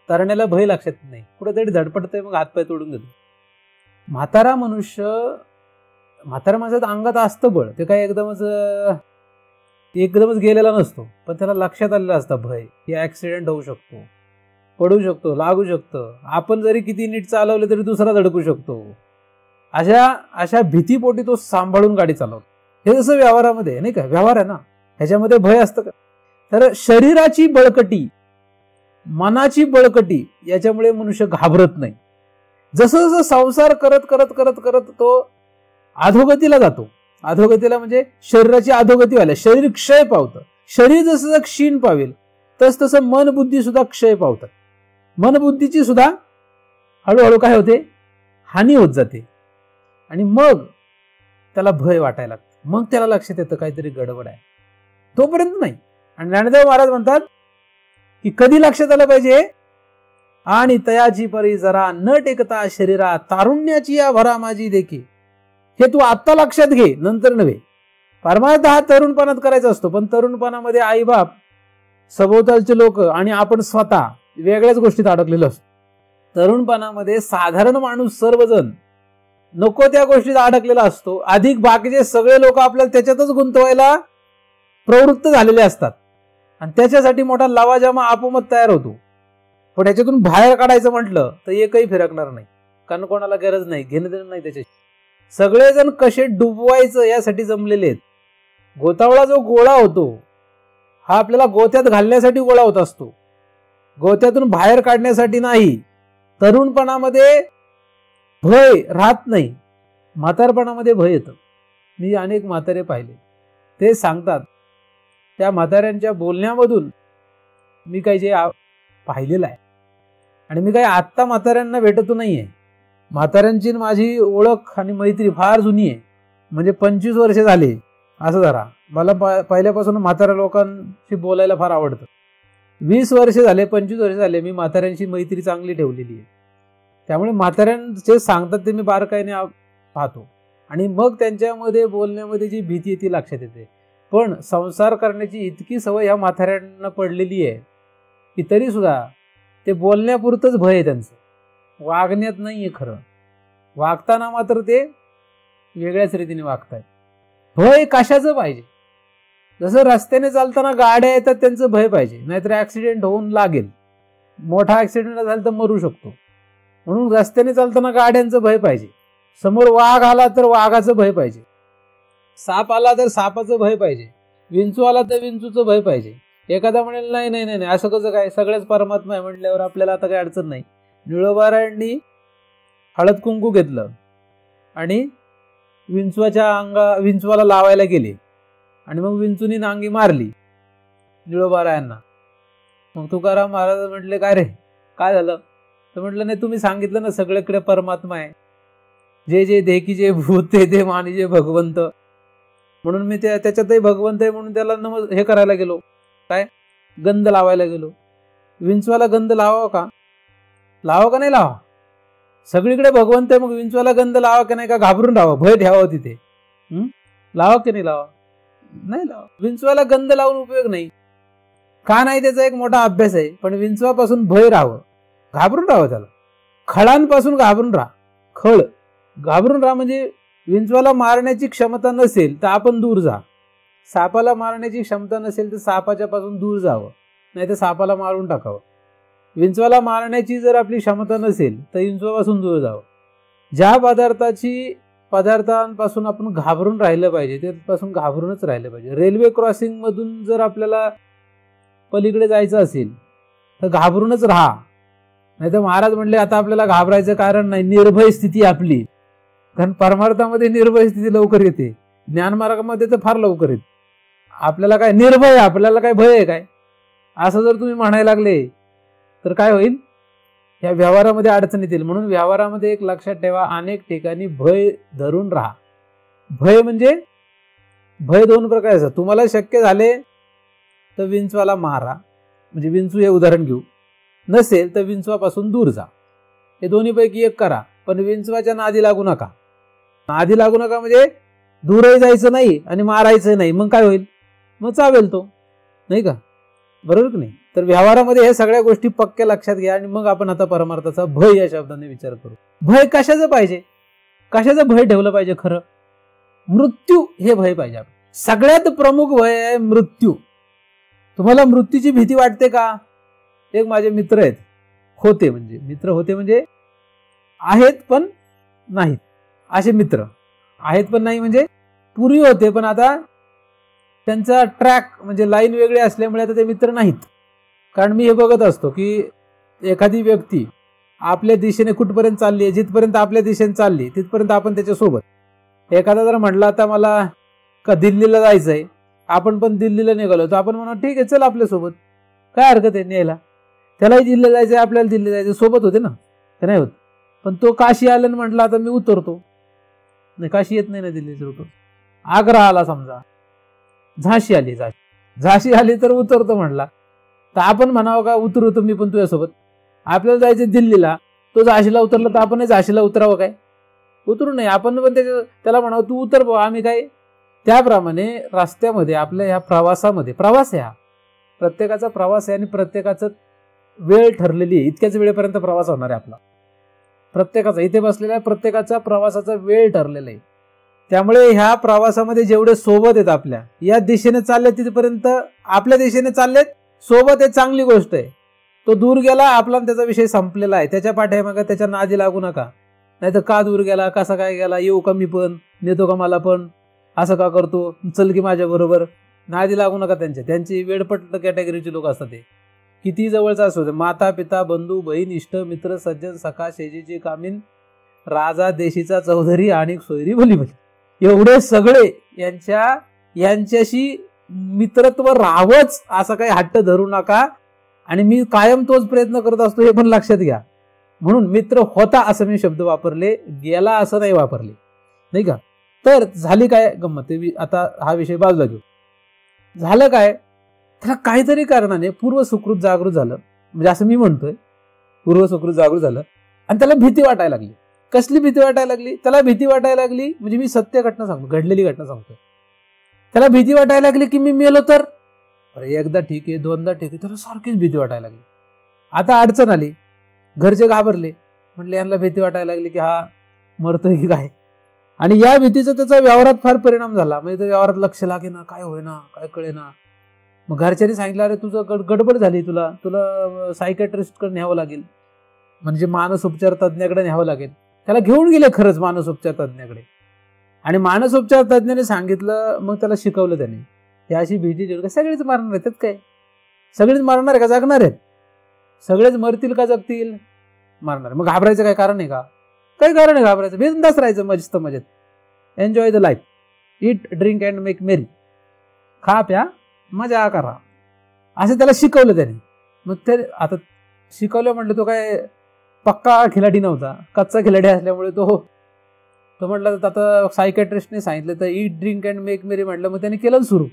तरण्याला भय लक्षात येत नाही, कुठेतरी धडपडतंय मग हातपाय तोडून घेतो. म्हातारा माणसात अंगात असतं बळ, ते काय एकदमच गेलेला नसतो, पण त्याला लक्षात आलेलं असतं भय की ऍक्सिडेंट होऊ शकतो, पडू शकतो, लागू शकतं, आपण जरी किती नीट चालवलं तरी दुसरा धडकू शकतो. अशा भीतीपोटी तो सांभाळून गाडी चालवतो. हे जसं व्यवहारामध्ये नाही का, व्यवहार आहे ना, ह्याच्यामध्ये भय असतं का? तर शरीराची बळकटी, मनाची बळकटी याच्यामुळे मनुष्य घाबरत नाही. जसं जसं संसार करत करत करत करत तो अधोगतीला जातो, अधोगतीला म्हणजे शरीराची अधोगती व्हायला, शरीर क्षय पावतं. शरीर जसं क्षीण पावेल तस तसं मन बुद्धी सुद्धा क्षय पावतात. मन बुद्धीची सुद्धा हळूहळू काय होते, हानी होत जाते आणि मग त्याला भय वाटायला लागतं. मग त्याला लक्षात येतं काहीतरी गडबड आहे, तोपर्यंत नाही. आणि ज्ञानदेव महाराज म्हणतात की कधी लक्षात आलं पाहिजे, आणि तयाची परी जरा न टेकता शरीरा तारुण्याची या भरा माझी देखी. हे तू आत्ता लक्षात घे, नंतर नव्हे. परमार्थ हा तरुणपणात करायचा असतो, पण तरुणपणामध्ये आईबाप, सभोवतालचे लोक आणि आपण स्वतः वेगळ्याच गोष्टीत अडकलेलो असतो. तरुणपणामध्ये साधारण माणूस सर्वजण नको त्या गोष्टीत अडकलेला असतो, अधिक बाकीचे सगळे लोक आपल्याला त्याच्यातच गुंतवायला प्रवृत्त झालेले असतात आणि त्याच्यासाठी मोठा लवाजमा आपोमत तयार होतो. पण याच्यातून बाहेर काढायचं म्हटलं तर एकही फिरकणार नाही, कारण कोणाला गरज नाही, घेणं देणं नाही त्याच्याशी. सगळेजण कसे डुबवायचं यासाठी जमलेले आहेत. गोतावळा जो गोळा होतो हा आपल्याला गोत्यात घालण्यासाठी गोळा होत असतो, गोत्यातून बाहेर काढण्यासाठी नाही. तरुणपणामध्ये भय राहत नाही, म्हातारपणामध्ये भय येतं. मी अनेक म्हातारे पाहिले, ते सांगतात त्या म्हाताऱ्यांच्या बोलण्यामधून मी काही जे पाहिलेलं आहे, आणि मी काही आत्ता म्हाताऱ्यांना भेटतो नाहीये. म्हाताऱ्यांची माझी ओळख आणि मैत्री फार जुनी आहे, म्हणजे 25 वर्ष झाले असं धरा. मला पहिल्यापासून म्हाताऱ्या लोकांशी बोलायला फार आवडतं. 20 वर्ष झाले, 25 वर्ष झाले मी म्हाताऱ्यांशी मैत्री चांगली ठेवलेली आहे. त्यामुळे म्हाताऱ्यांचे सांगतात ते मी बारकाईने पाहतो आणि मग त्यांच्यामध्ये बोलण्यामध्ये जी भीती ती लक्षात येते. पण संसार करण्याची इतकी सवय ह्या म्हाताऱ्यांना पडलेली आहे की तरी सुद्धा ते बोलण्यापुरतंच भय आहे त्यांचं, वागण्यात नाहीये. खरं वागताना मात्र ते वेगळ्याच रीतीने वागतायत. भय कशाचं पाहिजे? जसं रस्त्याने चालताना गाड्या येतात त्यांचं भय पाहिजे, नाहीतर ऍक्सिडेंट होऊन लागेल, मोठा ऍक्सिडेंट झाला तर मरू शकतो. म्हणून रस्त्याने चालताना गाड्यांचं भय पाहिजे. समोर वाघ आला तर वाघाचं भय पाहिजे, साप आला तर सापाचं भय पाहिजे, विंचू आला तर विंचूचं भय पाहिजे. एखादा म्हणेल नाही नाही नाही असं कसं काय, सगळेच परमात्मा आहे म्हटल्यावर आपल्याला आता काही अडचण नाही. निळोबारायांनी हळद कुंकू घेतलं आणि विंचवाला लावायला गेले आणि मग विंचूनी नांगी मारली निळोबारायांना. मग तुकाराम महाराज म्हटले काय रे काय झालं? तर म्हटलं नाही तुम्ही सांगितलं ना सगळीकडे परमात्मा आहे, जे जे देखी जे भूत ते मानी जे भगवंत, म्हणून मी त्याच्यातही भगवंत आहे म्हणून त्याला हे करायला गेलो, काय गंध लावायला गेलो. विंचवाला गंध लावावा का नाही लावा? सगळीकडे भगवंत आहे, मग विंचवाला गंध लावा की नाही का घाबरून राहावं, भय ठेवावं तिथे? लावा की नाही लावा? नाही लावा. विंचवाला गंध लावून उपयोग नाही. का नाही? त्याचा एक मोठा अभ्यास आहे. पण विंचवापासून भय राहावं, घाबरून राहावं त्याला. खळांपासून घाबरून राहा. खळ घाबरून राहा म्हणजे विंचवाला मारण्याची क्षमता नसेल तर आपण दूर जा. सापाला मारण्याची क्षमता नसेल तर सापाच्या पासून दूर जावं, नाही तर सापाला मारून टाकावं. विंचवाला मारण्याची जर आपली क्षमता नसेल तर विंचवापासून दूर जावं. ज्या पदार्थांपासून आपण घाबरून राहिलं पाहिजे त्यापासून घाबरूनच राहिलं पाहिजे. रेल्वे क्रॉसिंग मधून जर आपल्याला पलीकडे जायचं असेल तर घाबरूनच राहा, नाही तर महाराज म्हणले आता आपल्याला घाबरायचं कारण नाही, निर्भय स्थिती आपली. कारण परमार्थामध्ये निर्भय स्थिती लवकर येते, ज्ञानमार्गामध्ये तर फार लवकर येते. आपल्याला काय निर्भय, आपल्याला काय भय आहे काय असं जर तुम्ही म्हणायला लागले तर काय होईल? या व्यवहारामध्ये अडचण येतील. म्हणून व्यवहारामध्ये एक लक्षात ठेवा, अनेक ठिकाणी भय धरून राहा. भय म्हणजे भय दोन प्रकारचे. तुम्हाला शक्य झाले तर विंचवाला मारा, म्हणजे विंचू हे उदाहरण घेऊ. नसेल तर विंचवापासून दूर जा. हे दोन्हीपैकी एक करा, पण विंचवाच्या नादी लागू नका. नादी लागू नका म्हणजे दूरही जायचं नाही आणि मारायचं नाही. मग काय होईल? मग चावेल तो, नाही का? बरोबर की नाही? तर व्यवहारामध्ये हे सगळ्या गोष्टी पक्क्या लक्षात घ्या आणि मग आपण आता परमार्थाचा भय या शब्दाने विचार करू. भय कशाचं पाहिजे? कशाचं भय ठेवलं पाहिजे? खरं मृत्यू हे भय पाहिजे. सगळ्यात प्रमुख भय आहे मृत्यू. तुम्हाला मृत्यूची भीती वाटते का? एक माझे मित्र होते म्हणजे आहेत पण नाहीत असे मित्र. आहेत पण नाही म्हणजे पूर्वी होते पण आता त्यांचा ट्रॅक म्हणजे लाईन वेगळी असल्यामुळे आता ते मित्र नाहीत. कारण मी हे बघत असतो की एखादी व्यक्ती आपल्या दिशेने कुठपर्यंत चालली आहे, जिथपर्यंत आपल्या दिशेने चालली तिथपर्यंत आपण त्याच्यासोबत. एखादा जर म्हटला आता मला का दिल्लीला जायचंय, आपण पण दिल्लीला निघालो तर आपण म्हणा ठीक आहे चल आपल्यासोबत, काय हरकत आहे न्यायला. त्यालाही दिल्लीला जायचंय, आपल्याला दिल्ली जायचं, सोबत होते ना, ते नाही होत. पण तो काशी आला म्हटला आता मी उतरतो, नाही काशी येत नाही ना दिल्लीचं उतर. आग्रा आला समजा, झाशी आली तर उतरतो म्हटला, तर आपण म्हणावं का उतरू तुम्ही पण तुझ्यासोबत. आपल्याला जायचं दिल्लीला, तो झाशीला उतरला तर आपण झाशीला उतरावं काय? उतरू नये. आपण पण त्याला म्हणावं तू उतर भाऊ, आम्ही काय. त्याप्रमाणे रस्त्यामध्ये आपल्या ह्या प्रवासामध्ये, प्रवास आहे हा प्रत्येकाचा प्रवास आहे आणि प्रत्येकाचं वेळ ठरलेली आहे. इतक्याच वेळेपर्यंत प्रवास होणार आहे आपला प्रत्येकाचा. इथे बसलेल्या प्रत्येकाचा प्रवासाचा वेळ ठरलेला आहे. त्यामुळे ह्या प्रवासामध्ये जेवढे सोबत आहेत आपल्या, या दिशेने चालले तिथपर्यंत आपल्या दिशेने चाललेत सोबत, हे चांगली गोष्ट आहे. तो दूर गेला आपला त्याचा विषय संपलेला आहे. त्याच्या पाठीमागे त्याच्या नादी लागू नका. नाही तर का दूर गेला, कसा काय गेला, येऊ का मी पण, नेतो का मला पण, असं का करतो, चल की माझ्या बरोबर. नादी लागू नका त्यांची वेडपट कॅटेगरीचे लोक असतात. ते किती जवळचा असो, माता पिता बंधू बहीण इष्ट मित्र सज्जन सखा शेजीची कामीन राजा देशीचा चौधरी आणि सोयरी भली एवढे सगळे यांच्याशी मित्रत्व राहावंच असं काही हट्ट धरू नका. आणि मी कायम तोच प्रयत्न करत असतो हे पण लक्षात घ्या. म्हणून मित्र होता असं मी शब्द वापरले, गेला असं नाही वापरले, नाही का? तर झाली काय गंमत, आता हा विषय बाजूला घेऊ. झालं काय, त्याला काहीतरी कारणाने पूर्व सुकृत जागृत झालं, म्हणजे असं मी म्हणतोय पूर्व सुकृत जागृत झालं आणि त्याला भीती वाटायला लागली. कसली भीती वाटायला लागली? त्याला भीती वाटायला लागली म्हणजे मी सत्य घटना सांगतो, घडलेली घटना सांगतो. त्याला भीती वाटायला लागली की मी मेलो तर, एकदा ठीक आहे दोनदा ठीक आहे, त्याला सारखीच भीती वाटायला लागली. आता अडचण आली, घरचे घाबरले, म्हटले यांना भीती वाटायला लागली की हा मरतोय की काय. आणि या भीतीचा त्याचा व्यवहारात फार परिणाम झाला. म्हणजे व्यवहारात लक्ष लागेना, काय होईना, काय कळेना. मग घरच्यांनी सांगितलं, अरे तुझं गडबड झाली, तुला सायकॅट्रिस्टकडे न्यावं लागेल, म्हणजे मानसोपचार तज्ज्ञाकडे न्यावं लागेल. त्याला घेऊन गेले खरंच मानसोपचार तज्ज्ञाकडे. आणि मानसोपचार तज्ज्ञाने सांगितलं, मग त्याला शिकवलं त्याने, ही अशी भीती जेवढी सगळेच मारणार आहेत. काय सगळेच मारणार आहे का, जगणार आहेत? सगळेच मरतील का जगतील? मारणार. मग घाबरायचं काय कारण आहे का? काही कारण आहे घाबरायचं? बिनधास्त राहायचं मस्त मजेत. Enjoy the life, eat drink and make merry. खा प्या मजा करा, असं त्याला शिकवलं त्याने. मग ते आता शिकवलं म्हटलं, तो काय पक्का खिलाडी नव्हता, कच्चा खिलाडी असल्यामुळे तो म्हटलं आता सायकॅट्रिस्टने सांगितलं तर इट ड्रिंक अँड मेक मेरी म्हटलं. मग त्याने केलं सुरू,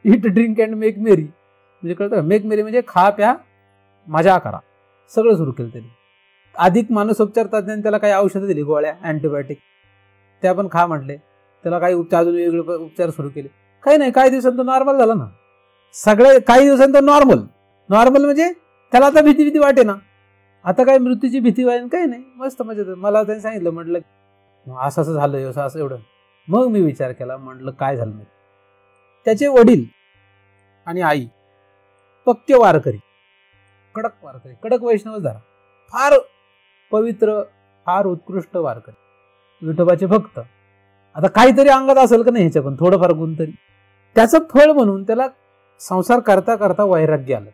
इट ड्रिंक अँड मेक मेरी. म्हणजे कळतं का, मेक मेरी म्हणजे खा प्या मजा करा, सगळं सुरू केलं त्यांनी. अधिक मानसोपचार तज्ञांनी त्याला काही औषधं दिली, गोळ्या, अँटीबायोटिक, त्या पण खा म्हटले. त्याला काही उपचार, अजून वेगळे उपचार सुरू केले. काही नाही, काही दिवसांत तो नॉर्मल झाला ना. सगळे काही दिवसांत नॉर्मल म्हणजे त्याला आता भीती वाटे ना. आता काय मृत्यूची भीती वाटेल, काही नाही, मस्त मजेत. मला त्यांनी सांगितलं, म्हटलं असं झालं, असं एवढं. मग मी विचार केला, म्हटलं काय झालं नाही. त्याचे वडील आणि आई पक्के वारकरी, कडक वारकरी, कडक वैष्णव धरा, फार पवित्र, फार उत्कृष्ट वारकरी, विठोबाचे भक्त. आता काहीतरी अंगात असेल का नाही ह्याच्या, पण थोडंफार गुण तरी. त्याचं फळ म्हणून त्याला संसार करता करता वैराग्य आलं.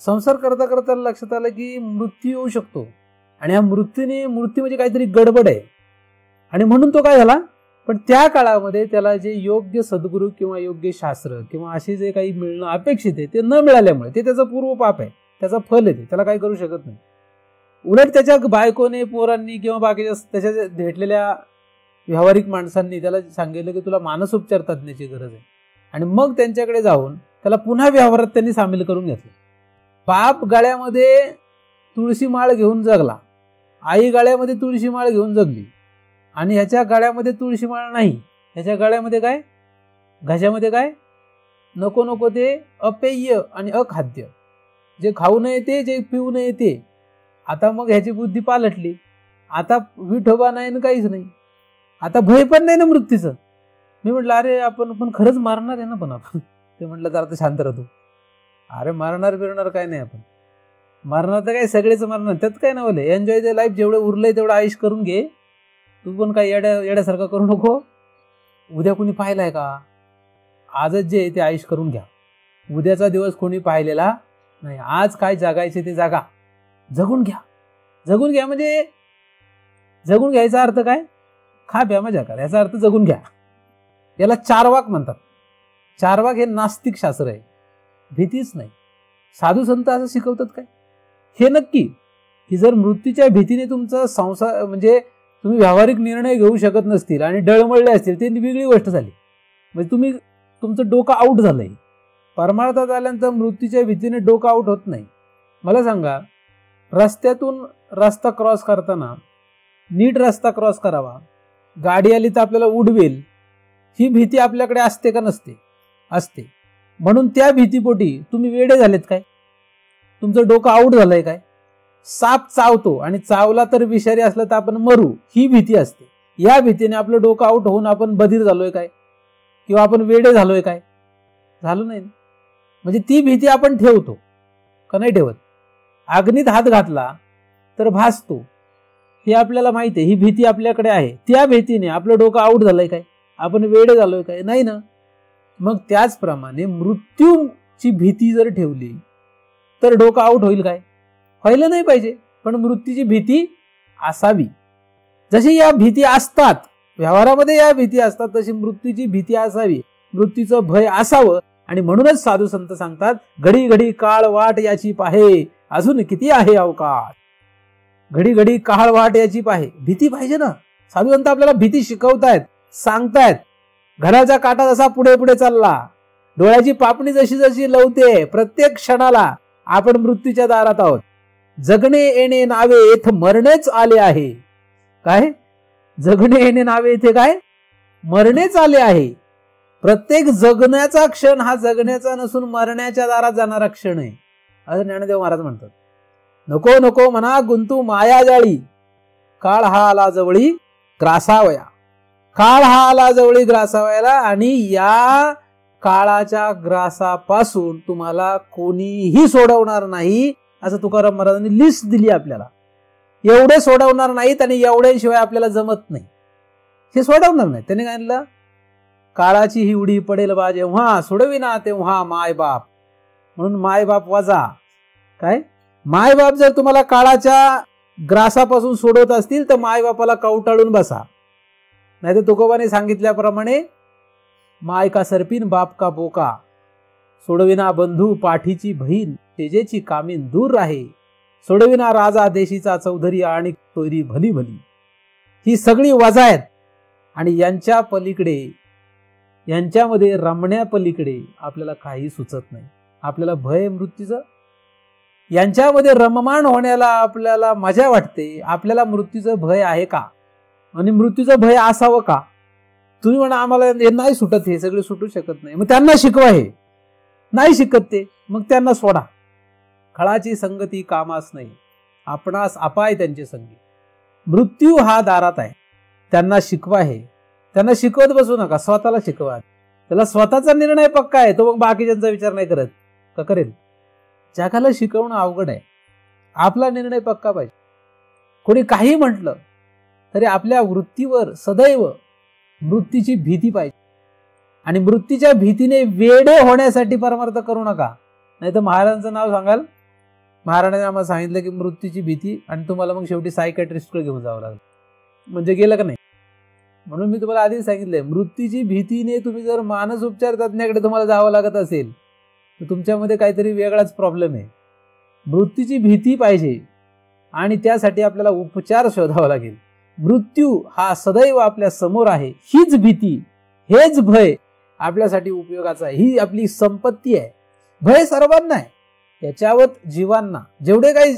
संसार करता करता लक्षात आलं की मृत्यू येऊ शकतो, आणि या मृत्यू म्हणजे काहीतरी गडबड आहे. आणि म्हणून तो काय झाला, पण त्या काळामध्ये त्याला जे योग्य सद्गुरू किंवा योग्य शास्त्र किंवा असे जे काही मिळणं अपेक्षित आहे ते न मिळाल्यामुळे, ते त्याचं पूर्व पाप आहे, त्याचा फल आहे, त्याला काही करू शकत नाही. उलट त्याच्या बायकोने, पोरांनी किंवा बाकीच्या त्याच्या भेटलेल्या व्यावहारिक माणसांनी त्याला सांगितलं की तुला मानसोपचार तज्ञाची गरज आहे. आणि मग त्यांच्याकडे जाऊन त्याला पुन्हा व्यवहारात त्यांनी सामील करून घेतलं. बाप गाळ्यामध्ये तुळशी माळ घेऊन जगला, आई गाळ्यामध्ये तुळशी माळ घेऊन जगली, आणि ह्याच्या गाळ्यामध्ये तुळशी माळ नाही. ह्याच्या गाळ्यामध्ये काय, घशामध्ये काय, नको नको ते अपेय आणि अखाद्य, जे खाऊ नये ते, जे पिऊ नये ते. आता मग ह्याची बुद्धी पालटली. आता विठोबा नाही ना काहीच नाही, आता भय पण नाही ना मृत्यूचं. मी म्हटलं अरे आपण पण खरंच मारणार आहे ना पण आपण. ते म्हटलं तर आता शांत राहतो. अरे मारणार बिरणार काय नाही, आपण मारणार तर काय सगळेच मारणार, त्यात काय ना बोले. एन्जॉय द लाईफ, जेवढं उरलंय तेवढं आयुष करून घे. तू पण काय येड्यासारखं करू नको. उद्या कोणी पाहिलाय का? आजच जे ते आयुष करून घ्या. उद्याचा दिवस कोणी पाहिलेला नाही. आज काय जगायचे ते जागा, जगून घ्या. जगून घ्या म्हणजे जगून घ्यायचा अर्थ काय, खा प्या मजा करा, याचा अर्थ जगून घ्या. याला चारवाक म्हणतात. चारवाक हे नास्तिक शास्त्र आहे, भीतीच नाही. साधू संत असं शिकवतात काय? हे नक्की की जर मृत्यूच्या भीतीने तुमचा संसार, म्हणजे तुम्ही व्यावहारिक निर्णय घेऊ शकत नसतील आणि डळमळले असतील, ते वेगळी गोष्ट झाली. म्हणजे तुमचं डोकं आऊट झालंय. परमार्थात आल्यानंतर मृत्यूच्या भीतीने डोकं आऊट होत नाही. मला सांगा, रस्त्यातून रस्ता क्रॉस करताना नीट रस्ता क्रॉस करावा, गाडी आली तर आपल्याला उडवेल, ही भीती आपल्याकडे असते का नसते? असते. म्हणून त्या भीतीपोटी तुम्ही वेडे झालेत काय? तुमचं डोकं आऊट झालंय काय? साप चावतो आणि चावला तर विषारी असला तर आपण मरू, ही भीती असते. या भीतीने आपलं डोकं आऊट होऊन आपण बधीर झालोय काय, किंवा आपण वेडे झालोय काय? झालो नाही. म्हणजे ती भीती आपण ठेवतो का नाही ठेवत? अग्नीत हात घातला तर भासतो, हे आपल्याला माहिती आहे. ही भीती आपल्याकडे आहे. त्या भीतीने आपलं डोकं आऊट झालंय काय? आपण वेडे झालोय काय? नाही ना. मग त्याचप्रमाणे मृत्यूची भीती जर ठेवली तर डोकं आऊट होईल काय? व्हायला नाही पाहिजे. पण मृत्यूची भीती असावी. जशी या भीती असतात व्यवहारामध्ये, या भीती असतात, तशी मृत्यूची भीती असावी, मृत्यूचं भय असावं. आणि म्हणूनच साधू संत सांगतात, घडी घडी काळ वाट याची पाहे, अजून किती आहे अवकाश. घडी घडी काळ वाट याची पाहे, भीती पाहिजे ना. साधू संत आपल्याला भीती शिकवतायत, सांगतायत. घराचा काटा जसा पुढे पुढे चालला, डोळ्याची पापणी जशी जशी लवते, प्रत्येक क्षणाला आपण मृत्यूच्या दारात आहोत. जगणे येणे नावे येथे मरणेच आले आहे. काय? जगणे येणे नावे येथे काय? मरणेच आले आहे. प्रत्येक जगण्याचा क्षण हा जगण्याचा नसून मरण्याच्या दारात जाणारा क्षण आहे, असं ज्ञानदेव महाराज म्हणतात. नको नको म्हणा गुंतू माया जाळी, काळ हा आला जवळी ग्रासावया. काळ हा आला जवळी ग्रासावायला, आणि या काळाच्या ग्रासापासून तुम्हाला कोणीही सोडवणार नाही, असं तुकाराम महाराजांनी लिस्ट दिली आपल्याला. एवढे सोडवणार नाहीत आणि एवढ्याशिवाय आपल्याला जमत नाही, हे सोडवणार नाही. त्याने काय म्हणलं, काळाची ही उडी पडेल बा जेव्हा, सोडविना तेव्हा मायबाप. म्हणून मायबाप वाजा. काय मायबाप जर तुम्हाला काळाच्या ग्रासापासून सोडवत असतील तर मायबापाला कवटाळून बसा. नाही तर तुकोबाने सांगितल्याप्रमाणे माय का सरपीन बाप का बोका, सोडविना बंधू पाठीची बहीण, तेजेची कामीन दूर राहे, सोडविना राजा देशीचा चौधरी आणि तोयरी भली भली. ही सगळी वजा आहेत आणि यांच्या पलीकडे, यांच्यामध्ये रमण्या पलीकडे आपल्याला काही सुचत नाही. आपल्याला भय मृत्यूचं, यांच्यामध्ये रममाण होण्याला आपल्याला मजा वाटते. आपल्याला मृत्यूचं भय आहे का? आणि मृत्यूचं भय असावं का? तुम्ही म्हणा आम्हाला हे नाही सुटत, हे सगळे सुटू शकत नाही, मग त्यांना शिकवा. हे नाही शिकत ते, मग त्यांना सोडा. खळाची संगती कामास नाही, आपणास अपाय त्यांचे संगी. मृत्यू हा दारात आहे, त्यांना शिकवा. हे त्यांना शिकवत बसू नका, स्वतःला शिकवा. त्याला स्वतःचा निर्णय पक्का आहे, तो मग बाकीच्यांचा विचार नाही करत का करेल. जगाला शिकवणं अवघड आहे, आपला निर्णय पक्का पाहिजे. कोणी काही म्हटलं तरी आपल्या वृत्तीवर सदैव मृत्यूची भीती पाहिजे. आणि मृत्यूच्या भीतीने वेडे होण्यासाठी परमार्थ करू नका. नाही तर महाराजांचं नाव सांगाल, महाराजांनी आम्हाला सांगितलं की मृत्यूची भीती, आणि तुम्हाला मग शेवटी सायकॅट्रिस्टकडे घेऊन जावं लागलं, म्हणजे गेलं का नाही. म्हणून मी तुम्हाला आधीच सांगितलंय, मृत्यूची भीतीने तुम्ही जर मानस उपचार तज्ञाकडे तुम्हाला जावं लागत असेल तर तुमच्यामध्ये काहीतरी वेगळाच प्रॉब्लेम आहे. मृत्यूची भीती पाहिजे आणि त्यासाठी आपल्याला उपचार शोधावा लागेल. मृत्यू हा सदैव आपल्या समोर आहे. हीच भीती, हेच भय आपल्यासाठी उपयोगाचं आहे. ही आपली संपत्ती आहे. भय सर्वांना आहे, याच्यावर जीवांना, जेवढे काही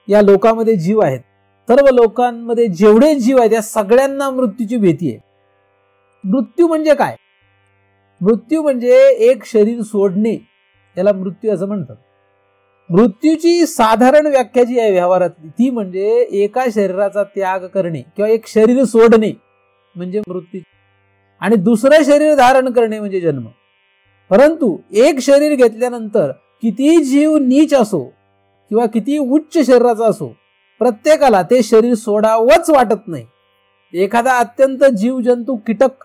या लोकांमध्ये जीव आहेत, सर्व लोकांमध्ये जेवढे जीव आहेत, या सगळ्यांना मृत्यूची भीती आहे. मृत्यू म्हणजे काय? मृत्यू म्हणजे एक शरीर सोडणे, याला मृत्यू असं म्हणतात. मृत्यूची साधारण व्याख्या जी आहे व्यवहारातली, ती म्हणजे एका शरीराचा त्याग करणे किंवा एक शरीर सोडणे म्हणजे मृत्यू, आणि दुसरं शरीर धारण करणे म्हणजे जन्म. परंतु एक शरीर घेतल्यानंतर किती जीव नीच असो किंवा किती उच्च शरीराचा असो, प्रत्येकाला ते शरीर सोडावंच वाटत नाही. एखादा अत्यंत जीवजंतू कीटक,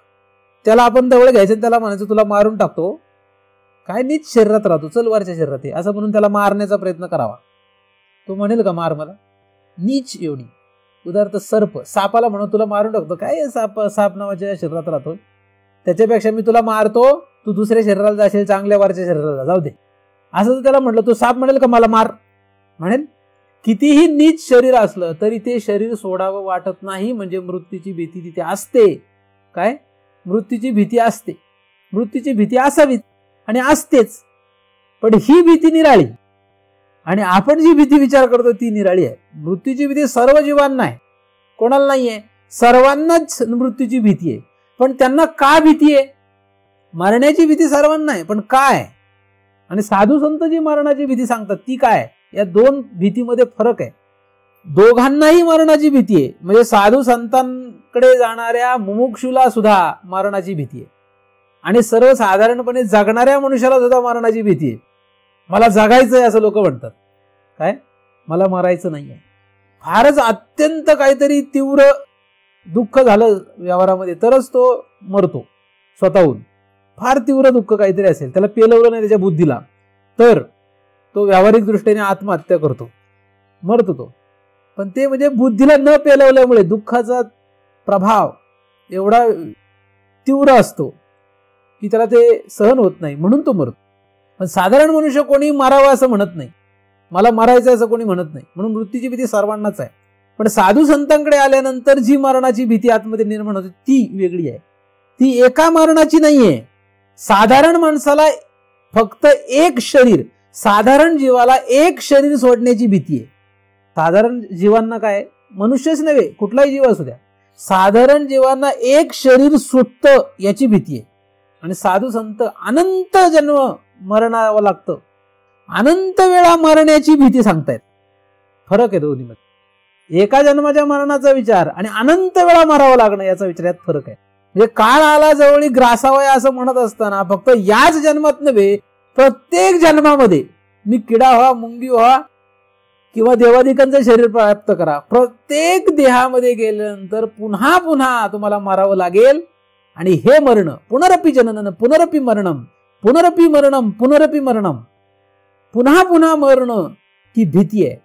त्याला आपण जवळ घ्यायचं, त्याला म्हणायचं तुला मारून टाकतो, काय नीच शरीरात राहतो, चल वरच्या शरीरात आहे, असं म्हणून त्याला मारण्याचा प्रयत्न करावा. तो म्हणेल का मार मला? नीच एवढी. उदाहरणार्थ सर्प, सापाला म्हणून तुला मारून टाकतो, काय साप नावाच्या शरीरात राहतो, त्याच्यापेक्षा मी तुला मारतो, तू दुसऱ्या शरीराला जाशील, चांगल्या वरच्या शरीराला जाऊ दे, असं जर त्याला म्हटलं, तो साप म्हणेल का मला मार? म्हणेल. कितीही नीच शरीर असलं तरी ते शरीर सोडावं वाटत नाही, म्हणजे मृत्यूची भीती तिथे असते. काय? मृत्यूची भीती असते. मृत्यूची भीती असावीच आणि असतेच, पण ही भीती निराळी, आणि आपण जी भीती विचार करतो ती निराळी आहे. मृत्यूची भीती सर्व जीवांना आहे, कोणाला नाहीये, सर्वांनाच मृत्यूची भीती आहे. पण त्यांना का भीती आहे? मरण्याची भीती सर्वांना आहे, पण काय? आणि साधू संत जी मरणाची भीती सांगतात ती काय? या दोन भीतीमध्ये फरक आहे. दोघांनाही मरणाची भीती आहे, म्हणजे साधू संतांकडे जाणाऱ्या मुमुक्षुला सुद्धा मरणाची भीती आहे, आणि सर्वसाधारणपणे जगणाऱ्या मनुष्याला सुद्धा मरणाची भीती आहे. मला जगायचंय असं लोक म्हणतात, काय मला मरायचं नाहीये. फारच अत्यंत काहीतरी तीव्र दुःख झालं व्यवहारामध्ये तरच तो मरतो स्वतःहून. फार तीव्र दुःख काहीतरी असेल, त्याला पेलवलं नाही त्याच्या बुद्धीला, तर तो व्यावहारिक दृष्टीने आत्महत्या करतो, मरतो तो. पण ते म्हणजे बुद्धीला न पेलवल्यामुळे दुःखाचा प्रभाव एवढा तीव्र असतो की त्याला ते सहन होत नाही, म्हणून तो मरतो. पण साधारण मनुष्य कोणी मारावं असं म्हणत नाही, मला मारायचं असं कोणी म्हणत नाही. म्हणून मृत्यूची भीती सर्वांनाच आहे. पण साधू संतांकडे आल्यानंतर जी मरणाची भीती आतमध्ये निर्माण होते ती वेगळी आहे. ती एका मरणाची नाहीये. साधारण माणसाला फक्त एक शरीर, साधारण जीवाला एक शरीर सोडण्याची भीती आहे. साधारण जीवांना काय, मनुष्यच नव्हे कुठलाही जीव असू द्या, साधारण जीवांना एक शरीर सुटतं याची भीती आहे. आणि साधू संत अनंत जन्म मरणावं लागतं, अनंत वेळा मरण्याची भीती सांगतायत. फरक आहे दोन्हीमध्ये. एका जन्माच्या मरणाचा विचार आणि अनंत वेळा मरावं लागणं याचा विचार, यात फरक आहे. म्हणजे काळ आला जवळ ग्रासावया असं म्हणत असताना फक्त याच जन्मात नव्हे, प्रत्येक जन्मामध्ये मी किडा व्हा, मुंगी व्हा किंवा देवादिकांचं शरीर प्राप्त करा, प्रत्येक देहामध्ये गेल्यानंतर पुन्हा पुन्हा तुम्हाला मारावं लागेल. आणि हे मरण पुनरपी जननन पुनरपी मरणम पुनरपी मरणम पुनरपी मरणम, पुन्हा पुन्हा मरणं ही भीती आहे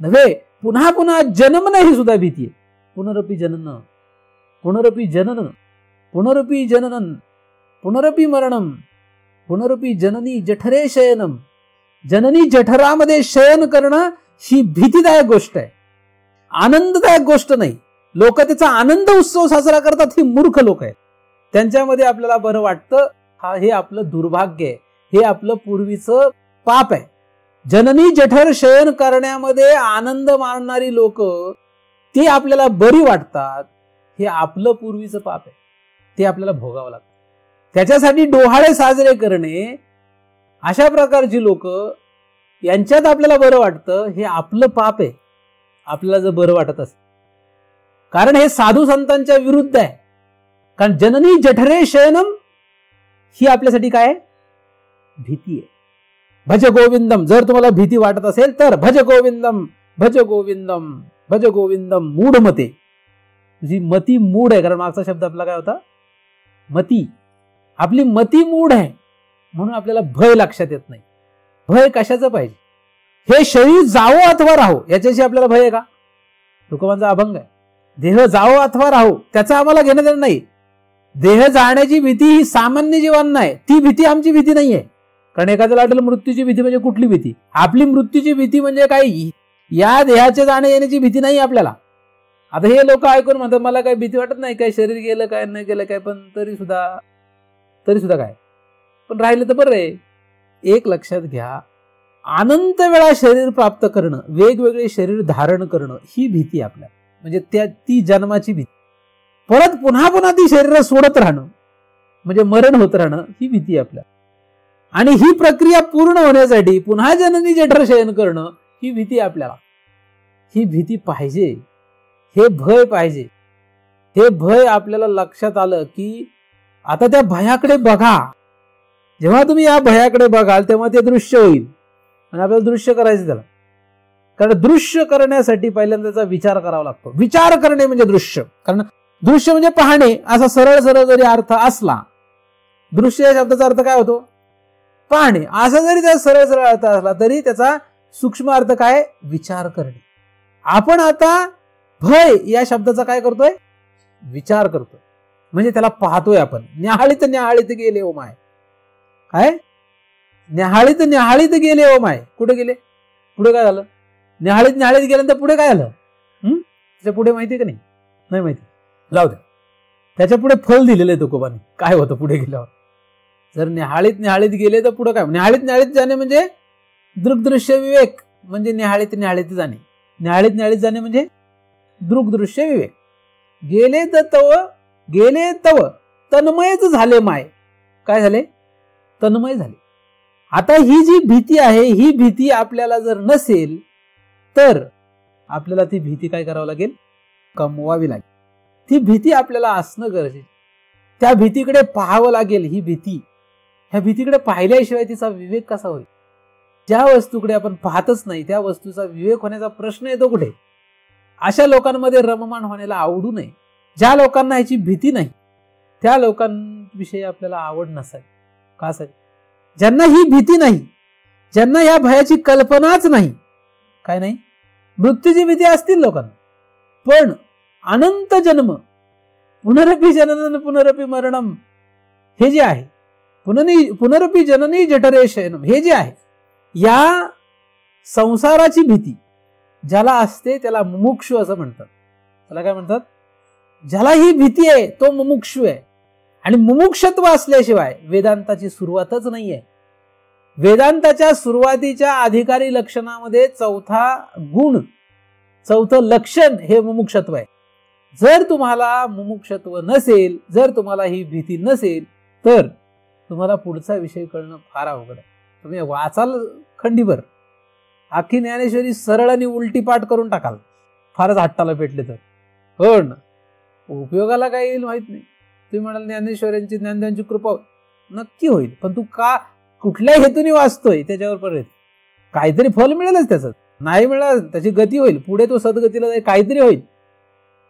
नव्हे, पुन्हा पुन्हा जन्मणं ही सुद्धा भीती आहे. पुनरपी जनन पुनरपी जनन पुनरपी जननन पुनरपी मरणम पुनरपी जननी जठरे शयनम. जननी जठरामध्ये शयन करणं ही भीतीदायक गोष्ट आहे, आनंददायक गोष्ट नाही. लोक त्याचा आनंद उत्सव साजरा करतात, ही मूर्ख लोक आहेत. त्यांच्यामध्ये आपल्याला बरं वाटतं, हे आपलं दुर्भाग्य आहे, हे आपलं पूर्वीचं पाप आहे. जननी जठर शयन करण्यामध्ये आनंद मानणारी लोक ती आपल्याला बरी वाटतात, हे आपलं पूर्वीचं पाप आहे, ते आपल्याला भोगावं लागतं. त्याच्यासाठी डोहाळे साजरे करणे, अशा प्रकारची लोक यांच्यात आपल्याला बरं वाटतं, हे आपलं पाप आहे, आपल्याला जर बरं वाटत असेल. कारण हे साधू संतांच्या विरुद्ध आहे. कारण जननी जठरे शयनम ही आपल्यासाठी काय भीती आहे. भज गोविंदम, जर तुम्हाला भीती वाटत असेल तर भज गोविंदम भज गोविंदम भज गोविंदम. मूढ मते, तुझी मती मूढ आहे. कारण मागचा शब्द आपला काय होता, मती. आपली मती मूढ आहे म्हणून आपल्याला भय लक्षात येत नाही. भय कशाचं पाहिजे, हे शरीर जावो अथवा राहो याच्याशी आपल्याला भय आहे का? तुकोबांचा अभंग आहे, देह जावो अथवा राहो त्याचा आम्हाला घेणं देणं नाही. देह जाण्याची भीती ही सामान्य जीवांना आहे, ती भीती आमची भीती नाहीये. कारण एखाद्याला वाटेल मृत्यूची भीती म्हणजे कुठली भीती, आपली मृत्यूची भीती म्हणजे काही या देहाचे जाणे येण्याची भीती नाही आपल्याला. आता हे लोक ऐकून म्हणतात मला काही भीती वाटत नाही, काय शरीर गेलं काय नाही गेलं काय, पण तरी सुद्धा काय, पण राहिलं तर बरं आहे. एक लक्षात घ्या, अनंत वेळा शरीर प्राप्त करणं, वेगवेगळे शरीर धारण करणं ही भीती आपल्याला, म्हणजे ती जन्माची भीती. परत पुन्हा पुन्हा ती शरीर सोडत राहणं म्हणजे मरण होत राहणं ही भीती आपल्याला. आणि ही प्रक्रिया पूर्ण होण्यासाठी पुन्हा जननी जठर शयन करणं ही भीती आपल्याला. ही भीती पाहिजे, हे भय पाहिजे. हे भय आपल्याला लक्षात आलं की आता त्या भयाकडे बघा. जेव्हा तुम्ही या भयाकडे बघाल तेव्हा ते दृश्य होईल आणि आपल्याला दृश्य करायचं त्याला. कारण दृश्य करण्यासाठी पहिल्यांदा त्याचा विचार करावा लागतो. विचार करणे म्हणजे दृश्य. कारण दृश्य म्हणजे पाहणे असा सरळ सरळ जरी अर्थ असला, दृश्य या शब्दाचा अर्थ काय होतो, पाहणे. असा जरी त्याचा सरळ सरळ अर्थ असला तरी त्याचा सूक्ष्म अर्थ काय, विचार करणे. आपण आता भय या शब्दाचा काय करतोय, विचार करतोय. म्हणजे त्याला पाहतोय आपण. न्याहाळीत न्याहाळीत गेले ओ माय, काय न्याहाळीत न्याहाळीत गेले ओ माय. कुठे गेले, पुढे काय झालं, न्याहाळीत न्याहाळीत गेल्यानंतर पुढे काय झालं, त्याच्या पुढे माहिती का नाही माहिती, जाऊ द्या. त्याच्या पुढे फल दिलेलं आहे तुकोबाने, काय होतं पुढे गेल्यावर. जर न्याहाळीत न्याहाळीत गेले तर पुढे काय, न्याहाळीत न्याहाळीत जाणे म्हणजे दृग्दृश्य विवेक, म्हणजे न्याहाळीत न्याहाळीत जाणे. न्याहाळीत न्याहाळीत जाणे म्हणजे दृग्दृश्य विवेक. गेले तव तन्मयच झाले माय. काय झाले, तन्मय झाले. आता ही जी भीती आहे, ही भीती आपल्याला जर नसेल तर आपल्याला ती भीती काय करावं लागेल, कमवावी लागेल. ती भीती आपल्याला असणं गरजेचं. त्या भीतीकडे पाहावं लागेल. ही भीती, ह्या भीतीकडे पाहिल्याशिवाय तिचा विवेक कसा होईल. ज्या वस्तूकडे आपण पाहतच नाही त्या वस्तूचा विवेक होण्याचा प्रश्न येतो कुठे. अशा लोकांमध्ये रममाण होण्याला आवडू नये. ज्या लोकांना ह्याची भीती नाही त्या लोकांविषयी आपल्याला आवड नसावी. का असावी, ज्यांना ही भीती नाही, ज्यांना या भयाची कल्पनाच नाही. काय नाही, मृत्यूची भीती असतील लोकांना, पण अनंत जन्म, पुनरपी जनन पुनरपी मरणम हे जे आहे, पुनरपी जननी जठरे शयनम हे जे आहे, या संसाराची भीती ज्याला असते त्याला मुमुक्षु असं म्हणतात. त्याला काय म्हणतात, ज्याला ही भीती आहे तो मुमुक्षु आहे. आणि मुमुक्षत्व असल्याशिवाय वेदांताची सुरुवातच नाहीये. वेदांताच्या सुरुवातीच्या अधिकारी लक्षणामध्ये चौथा गुण, चौथं लक्षण हे मुमुक्षत्व आहे. जर तुम्हाला मुमुक्षत्व नसेल, जर तुम्हाला ही भीती नसेल तर तुम्हाला पुढचा विषय कळणं फार अवघड आहे. तुम्ही वाचाल खंडीभर, अख्खी ज्ञानेश्वरी सरळ आणि उलटी पाठ करून टाकाल, फारच हट्टाला पेटले तर. हो ना, उपयोगाला काय येईल माहित नाही. तुम्ही म्हणाल ज्ञानेश्वरांची ज्ञानदेवांची कृपा नक्की होईल, पण तू का कुठल्या हेतूने वाचतोय त्याच्यावर परत काहीतरी फल मिळेलच त्याचं. नाही मिळालं त्याची गती होईल, पुढे तो सद्गतीला जाईल, काहीतरी होईल.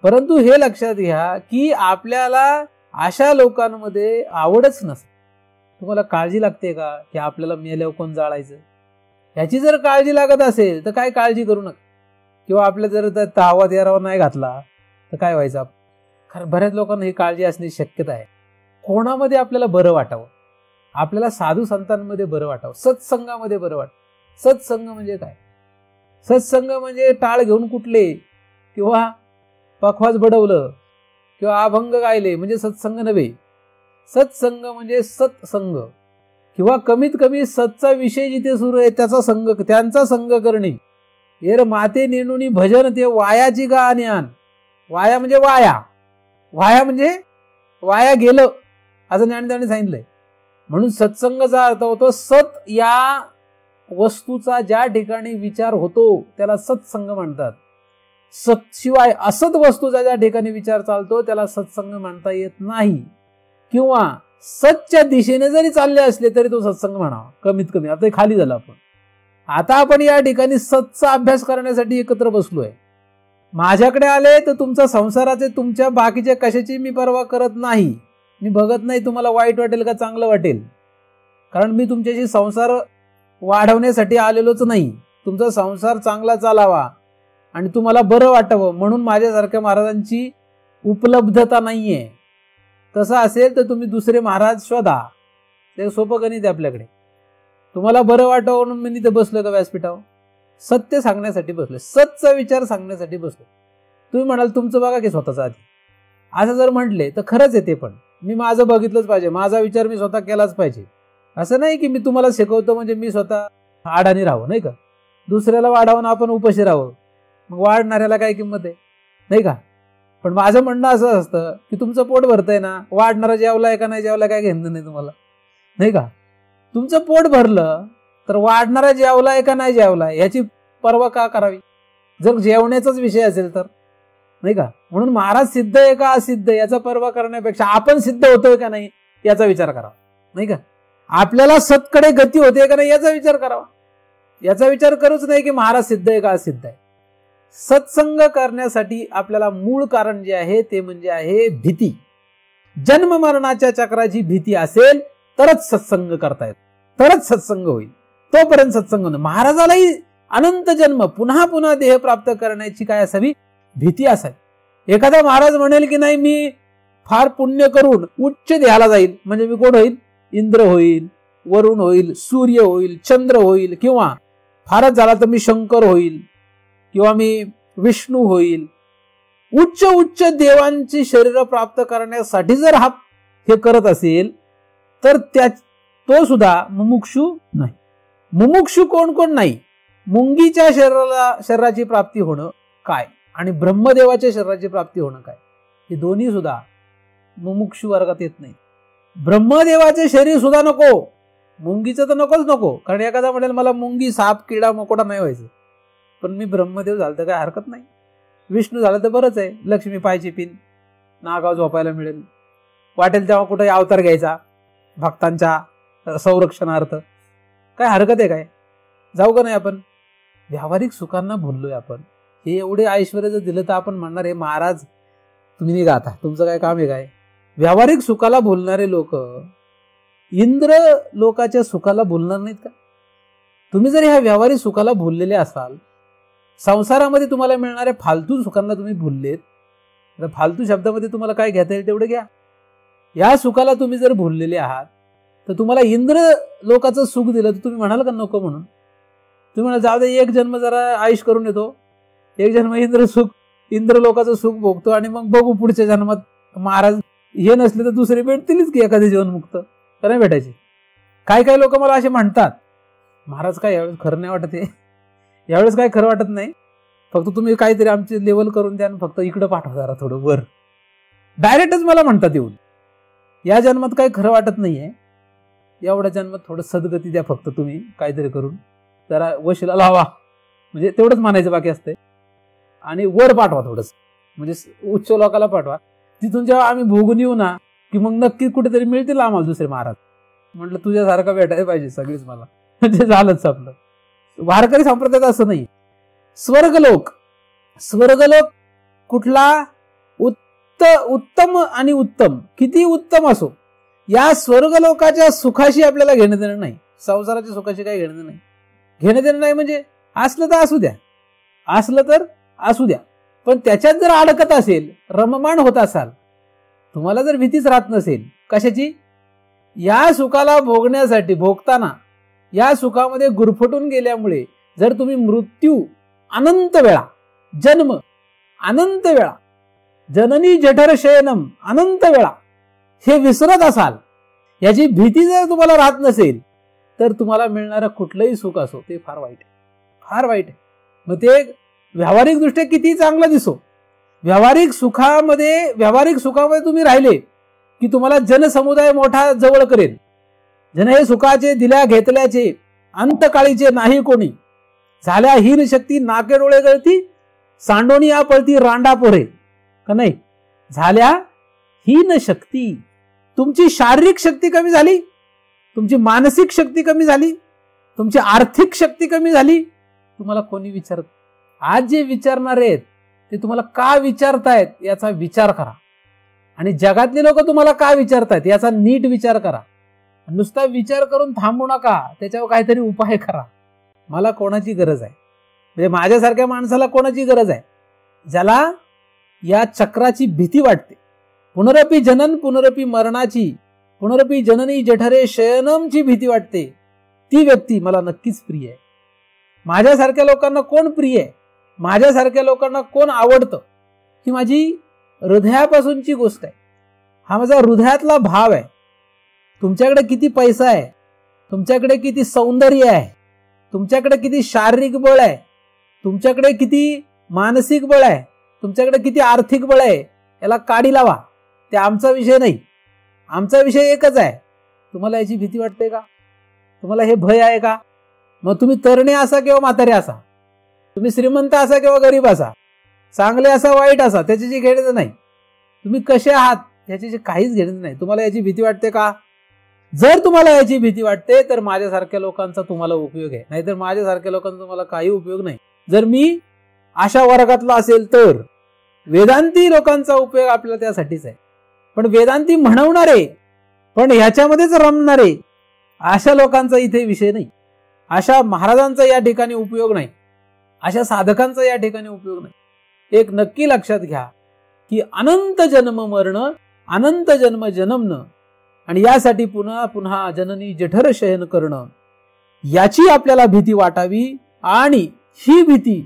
परंतु हे लक्षात घ्या की आपल्याला अशा लोकांमध्ये आवडच नसते. तुम्हाला काळजी लागते का की आपल्याला मेल्यावर कोण जाळायचं? ह्याची जर काळजी लागत असेल तर काय काळजी करू नका. किंवा आपल्या जर तावा तेरावा नाही घातला तर काय व्हायचं? कारण बऱ्याच लोकांना ही काळजी असण्याची शक्यता आहे. कोणामध्ये आपल्याला बरं वाटावं? आपल्याला साधू संतांमध्ये बरं वाटावं, सत्संगामध्ये बरं वाटावं. सत्संग म्हणजे काय? सत्संग म्हणजे टाळ घेऊन कुठले किंवा पखवाज बडवलं किंवा अभंग गायले म्हणजे सत्संग नव्हे. सत्संग म्हणजे सत्संग किंवा कमीत कमी सतचा विषय जिथे सुरू आहे त्याचा संग, त्यांचा संग करणे. येर माते नेणुनी भजन ते वायाची गा ज्ञान. वाया म्हणजे वाया, वाया म्हणजे वाया गेलं असं ज्ञानदेवाने सांगितलंय. म्हणून सत्संगाचा अर्थ होतो सत या वस्तूचा ज्या ठिकाणी विचार होतो त्याला सत्संग म्हणतात. सतशिवाय असत वस्तूचा ज्या ठिकाणी विचार चालतो त्याला सत्संग म्हणता येत नाही. किंवा सतच्या दिशेने जरी चालले असले तरी तो सत्संग म्हणावा कमीत कमी. आता खाली झालं आपण. आता आपण या ठिकाणी सतचा अभ्यास करण्यासाठी एकत्र बसलोय. माझ्याकडे आले तर तुमचा संसाराचे तुमच्या बाकीच्या कशाची मी पर्वा करत नाही. मी बघत नाही तुम्हाला वाईट वाटेल का चांगलं वाटेल, कारण मी तुमच्याशी संसार वाढवण्यासाठी आलेलोच नाही. तुमचा संसार चांगला चालावा आणि तुम्हाला बरं वाटावं म्हणून माझ्यासारख्या महाराजांची उपलब्धता नाहीये. तसं असेल तर तुम्ही दुसरे महाराज शोधा. ते सोपं गणित आहे आपल्याकडे. तुम्हाला बरं वाटावं म्हणून मी तिथे बसलोय का व्यासपीठावर? सत्य सांगण्यासाठी बसलोय, सतचा विचार सांगण्यासाठी बसलोय. तुम्ही म्हणाल तुमचं बघा की स्वतःचा आधी. असं जर म्हटले तर खरंच आहे ते, पण मी माझं बघितलंच पाहिजे, माझा विचार मी स्वतः केलाच पाहिजे. असं नाही की मी तुम्हाला शिकवतो म्हणजे मी स्वतः आडाणी राहावं, नाही का? दुसऱ्याला वाढावं ना आपण उपाशी राहावं, मग वाढणाऱ्याला काय किंमत आहे, नाही का? पण माझं म्हणणं असं असतं की तुमचं पोट भरतंय ना, वाढणारा जेवलाय का नाही जेवलाय काय घेणं नाही तुम्हाला, नाही का? तुमचं पोट भरलं तर वाढणारा जेवलाय का नाही जेवलाय याची पर्वा का करावी, जर जेवण्याचाच विषय असेल तर, नाही का? म्हणून महाराज सिद्ध आहे का असिद्ध याचा पर्वा करण्यापेक्षा आपण सिद्ध होतोय का नाही याचा विचार करावा, नाही का? आपल्याला सतकडे गती होते का नाही याचा विचार करावा. याचा विचार करूच नाही की महाराज सिद्ध आहे का असिद्ध आहे. सत्संग करण्यासाठी आपल्याला मूळ कारण जे आहे ते म्हणजे आहे भीती. जन्म मरणाच्या चक्राची भीती असेल तरच सत्संग करतायत, तरच सत्संग होईल. तोपर्यंत सत्संग नाही. महाराजालाही अनंत जन्म पुन्हा पुन्हा देह प्राप्त करण्याची काय असावी, भीती असावी. एखादा महाराज म्हणेल की नाही मी फार पुण्य करून उच्च देहाला जाईल म्हणजे मी कोण होईल, इंद्र होईल, वरुण होईल, सूर्य होईल, चंद्र होईल, किंवा फारच झाला तर मी शंकर होईल किंवा मी विष्णू होईल. उच्च उच्च देवांची शरीर प्राप्त करण्यासाठी जर हा हे करत असेल तर तो सुद्धा मुमुक्षू नाही. मुमुक्षू कोण कोण नाही, मुंगीच्या शरीराची प्राप्ती होणं काय आणि ब्रह्मदेवाच्या शरीराची प्राप्ती होणं काय, हे दोन्ही सुद्धा मुमुक्षू वर्गात येत नाही. ब्रह्मदेवाचे शरीर सुद्धा नको, मुंगीचं तर नकोच नको. कारण एखादा म्हणेल मला मुंगी साप किडा मकोडा नाही व्हायचं, पण मी ब्रह्मदेव झालं तर काय हरकत नाही, विष्णू झालं तर बरंच आहे, लक्ष्मी पायची पिन, नागाव झोपायला मिळेल, वाटेल तेव्हा कुठे अवतार घ्यायचा भक्तांच्या संरक्षणार्थ, काय हरकत आहे काय? जाऊ का नाही आपण? व्यावहारिक सुखांना भुललोय आपण. हे एवढे ऐश्वर्य जर दिलं तर आपण म्हणणार हे महाराज तुम्ही निघा आता, तुमचं काय काम आहे काय? व्यावहारिक सुखाला भुलणारे लोक इंद्र लोकाच्या सुखाला भुलणार नाहीत का? तुम्ही जर ह्या व्यावहारिक सुखाला भुललेले असाल, संसारामध्ये तुम्हाला मिळणाऱ्या फालतू सुखांना तुम्ही भुललेत, तर फालतू शब्दामध्ये तुम्हाला काय घेता येईल तेवढं घ्या. या सुखाला तुम्ही जर भुललेले आहात तर तुम्हाला इंद्र लोकाचं सुख दिलं तर तुम्ही म्हणाल का नको म्हणून? तुम्ही म्हणाल जाऊ दे एक जन्म जरा आयुष करून येतो, एक जन्म इंद्र लोकाचं सुख भोगतो आणि मग बघू पुढच्या जन्मात महाराज हे नसले तर दुसरे भेटतीलच की एखादे जीवनमुक्त, तर नाही भेटायचे. काय काय लोक मला असे म्हणतात महाराज काय यावेळेस खरं नाही वाटत आहे, यावेळेस काय खरं वाटत नाही, फक्त तुम्ही काहीतरी आमची लेवल करून द्या, फक्त इकडं पाठवा जरा थोडं वर. डायरेक्टच मला म्हणतात येऊन, या जन्मात काही खरं वाटत नाहीये, एवढ्या जन्मात थोडं सद्गती द्या फक्त तुम्ही काहीतरी करून, जरा वशिला लावा, म्हणजे तेवढंच म्हणायचं बाकी असते. आणि वर पाठवा थोडंसं, म्हणजे उच्च लोकाला पाठवा. तिथून जेव्हा आम्ही भोगून येऊ ना की मग नक्की कुठेतरी मिळतील आम्हाला दुसरे महाराज. म्हटलं तुझ्यासारखं भेटायला पाहिजे सगळीच मला, म्हणजे झालंच आपलं. वारकरी संप्रदायात असं नाही. स्वर्गलोक, स्वर्गलोक कुठला? उत्तम आणि उत्तम, किती उत्तम असो, या स्वर्गलोकाच्या सुखाशी आपल्याला घेणं देणं नाही. संसाराच्या सुखाशी काही घेणं नाही. घेणं देणं नाही म्हणजे असलं तर असू द्या, असलं तर असू द्या, पण त्याच्यात जर अडकत असेल, रममाण होत असाल, तुम्हाला जर भीतीच राहत नसेल कशाची, या सुखाला भोगण्यासाठी, भोगताना या सुखामध्ये गुरफटून गेल्यामुळे जर तुम्ही मृत्यू अनंत वेळा, जन्म अनंत वेळा, जननी जठर शयनम अनंत वेळा हे विसरत असाल, याची भीती जर तुम्हाला राहत नसेल, तर तुम्हाला मिळणारं कुठलंही सुख असो ते फार वाईट आहे, फार वाईट आहे. मग ते व्यावहारिक दृष्ट्या किती चांगलं दिसो, व्यावहारिक सुखामध्ये तुम्ही राहिले की तुम्हाला जनसमुदाय मोठा जवळ करेल. जन हे सुखाचे दिल्या घेतल्याचे अंतकाळीचे नाही कोणी, झाल्या हीन शक्ती नाके डोळे गळती, सांडोनी या पळती रांडा पोरे. का नाही? झाल्या हीन शक्ती, तुमची शारीरिक शक्ती कमी झाली, तुमची मानसिक शक्ती कमी झाली, तुमची आर्थिक शक्ती कमी झाली, तुम्हाला कोणी विचारत? आज जे विचारणार आहेत ते तुम्हाला का विचारतायत याचा विचार करा, आणि जगातले लोक तुम्हाला का विचारतायत याचा नीट विचार करा. नुसता विचार करून थांबू नका, त्याच्यावर काहीतरी उपाय करा. मला कोणाची गरज आहे, म्हणजे माझ्यासारख्या माणसाला कोणाची गरज आहे, ज्याला या चक्राची भीती वाटते, पुनरपी जनन पुनरपी मरणाची, पुनरपी जननी जठरे शयनमची भीती वाटते, ती व्यक्ती मला नक्कीच प्रिय आहे. माझ्यासारख्या लोकांना कोण प्रिय आहे, माझ्यासारख्या लोकांना कोण आवडतं, ही माझी हृदयापासूनची गोष्ट आहे. हा माझा हृदयातला भाव आहे. तुमच्याकडे किती पैसा आहे, तुमच्याकडे किती सौंदर्य आहे, तुमच्याकडे किती शारीरिक बळ आहे, तुमच्याकडे किती मानसिक बळ आहे, तुमच्याकडे किती आर्थिक बळ आहे, याला काडी लावा. ते आमचा विषय नाही. आमचा विषय एकच आहे. तुम्हाला याची भीती वाटते का? तुम्हाला हे भय आहे का? मग तुम्ही तरणे असा किंवा म्हातारे असा, तुम्ही श्रीमंत असा किंवा गरीब असा, चांगले असा वाईट असा, त्याच्याशी घेणं नाही. तुम्ही कसे आहात याच्याशी काहीच घेणं नाही. तुम्हाला याची भीती वाटते का? जर तुम्हाला याची भीती वाटते तर माझ्यासारख्या लोकांचा तुम्हाला उपयोग आहे, नाहीतर माझ्यासारख्या लोकांचा तुम्हाला काही उपयोग नाही. जर मी अशा वर्गातला असेल तर वेदांती लोकांचा उपयोग आपल्याला त्यासाठीच आहे. पण वेदांती म्हणवणारे, पण ह्याच्यामध्येच रमणारे, अशा लोकांचा इथे विषय नाही. अशा महाराजांचा या ठिकाणी उपयोग नाही, अशा साधकांचा या ठिकाणी उपयोग नाही. एक नक्की लक्षात घ्या की अनंत जन्म मरण, अनंत जन्म जन्मन, आणि यासाठी पुन्हा पुन्हा जननी जठर शयन करणं, याची आपल्याला भीती वाटावी, आणि ही भीती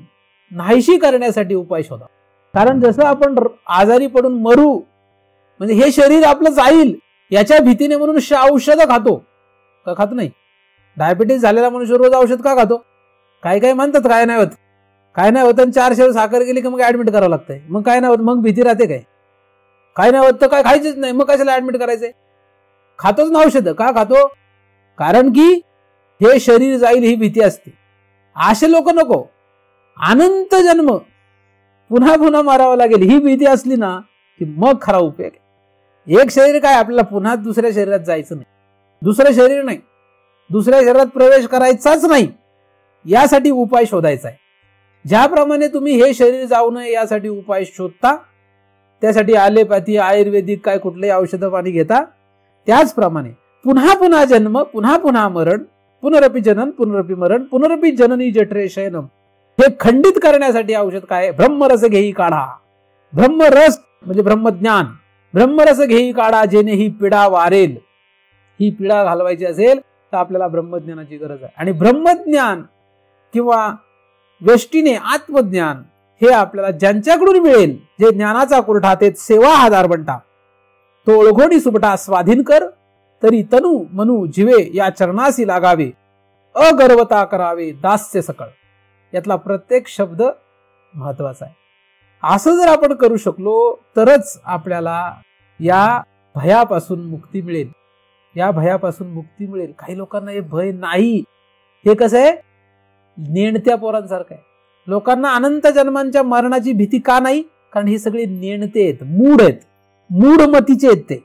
नाहीशी करण्यासाठी उपाय शोधा. कारण जसं आपण आजारी पडून मरू, म्हणजे हे शरीर आपलं जाईल याच्या भीतीने म्हणून औषधं खातो का? खात नाही. डायबिटीस झालेला मनुष्य रोज औषध का खातो? काही काही म्हणतात काय नाही होत, काय नाही होत, आणि 4 शेर साखर गेली की मग ऍडमिट करावं लागतंय. मग काय नाही होत, मग भीती राहते काय? काय नाही होत तर काय खायचंच नाही, मग कशाला ऍडमिट करायचंय? खातोच ना औषध. का खातो? कारण की हे शरीर जाईल ही भीती असते. असे लोक नको. अनंत जन्म पुन्हा पुन्हा मारावं लागेल ही भीती असली ना की मग खरा उपयोग. एक शरीर काय, आपल्याला पुन्हा दुसऱ्या शरीरात जायचं नाही, दुसरं शरीर नाही, दुसऱ्या शरीरात प्रवेश करायचाच नाही, यासाठी उपाय शोधायचा आहे. ज्याप्रमाणे तुम्ही हे शरीर जाऊ नये यासाठी उपाय शोधता, त्यासाठी ॲलोपॅथी, आयुर्वेदिक काय कुठलेही औषधं पाणी घेता, त्याचप्रमाणे पुन्हा पुन्हा जन्म, पुन्हा पुन्हा मरण, पुनरपी जनन पुनरपी मरण, पुनरपी जननी जठरे शयनम, हे खंडित करण्यासाठी औषध काय? ब्रह्मरस घेई काढा. ब्रह्मरस म्हणजे ब्रह्मज्ञान. ब्रह्मरस घेई काढा जेणे ही पीडा वारेल. ही पीडा घालवायची असेल तर आपल्याला ब्रह्मज्ञानाची गरज आहे. आणि ब्रह्मज्ञान किंवा व्यष्टीने आत्मज्ञान हे आपल्याला ज्यांच्याकडून मिळेल, जे ज्ञानाचा कुरठा ते सेवा आधार बनता, तो ओळघोडी सुबटा स्वाधीन कर, तरी तनु मनु जीवे या चरणासी लागावे, अगर्वता करावे दास्य सकळ. यातला प्रत्येक शब्द महत्वाचा आहे. असं जर आपण करू शकलो तरच आपल्याला या भयापासून मुक्ती मिळेल. या भयापासून मुक्ती मिळेल. काही लोकांना हे भय नाही. हे कसं आहे, नेणत्या पोरांसारखं आहे. लोकांना अनंत जन्मांच्या मरणाची भीती का नाही? कारण ही सगळी नेणते आहेत, मूढ आहेत, मूढ मतीचे आहेत ते.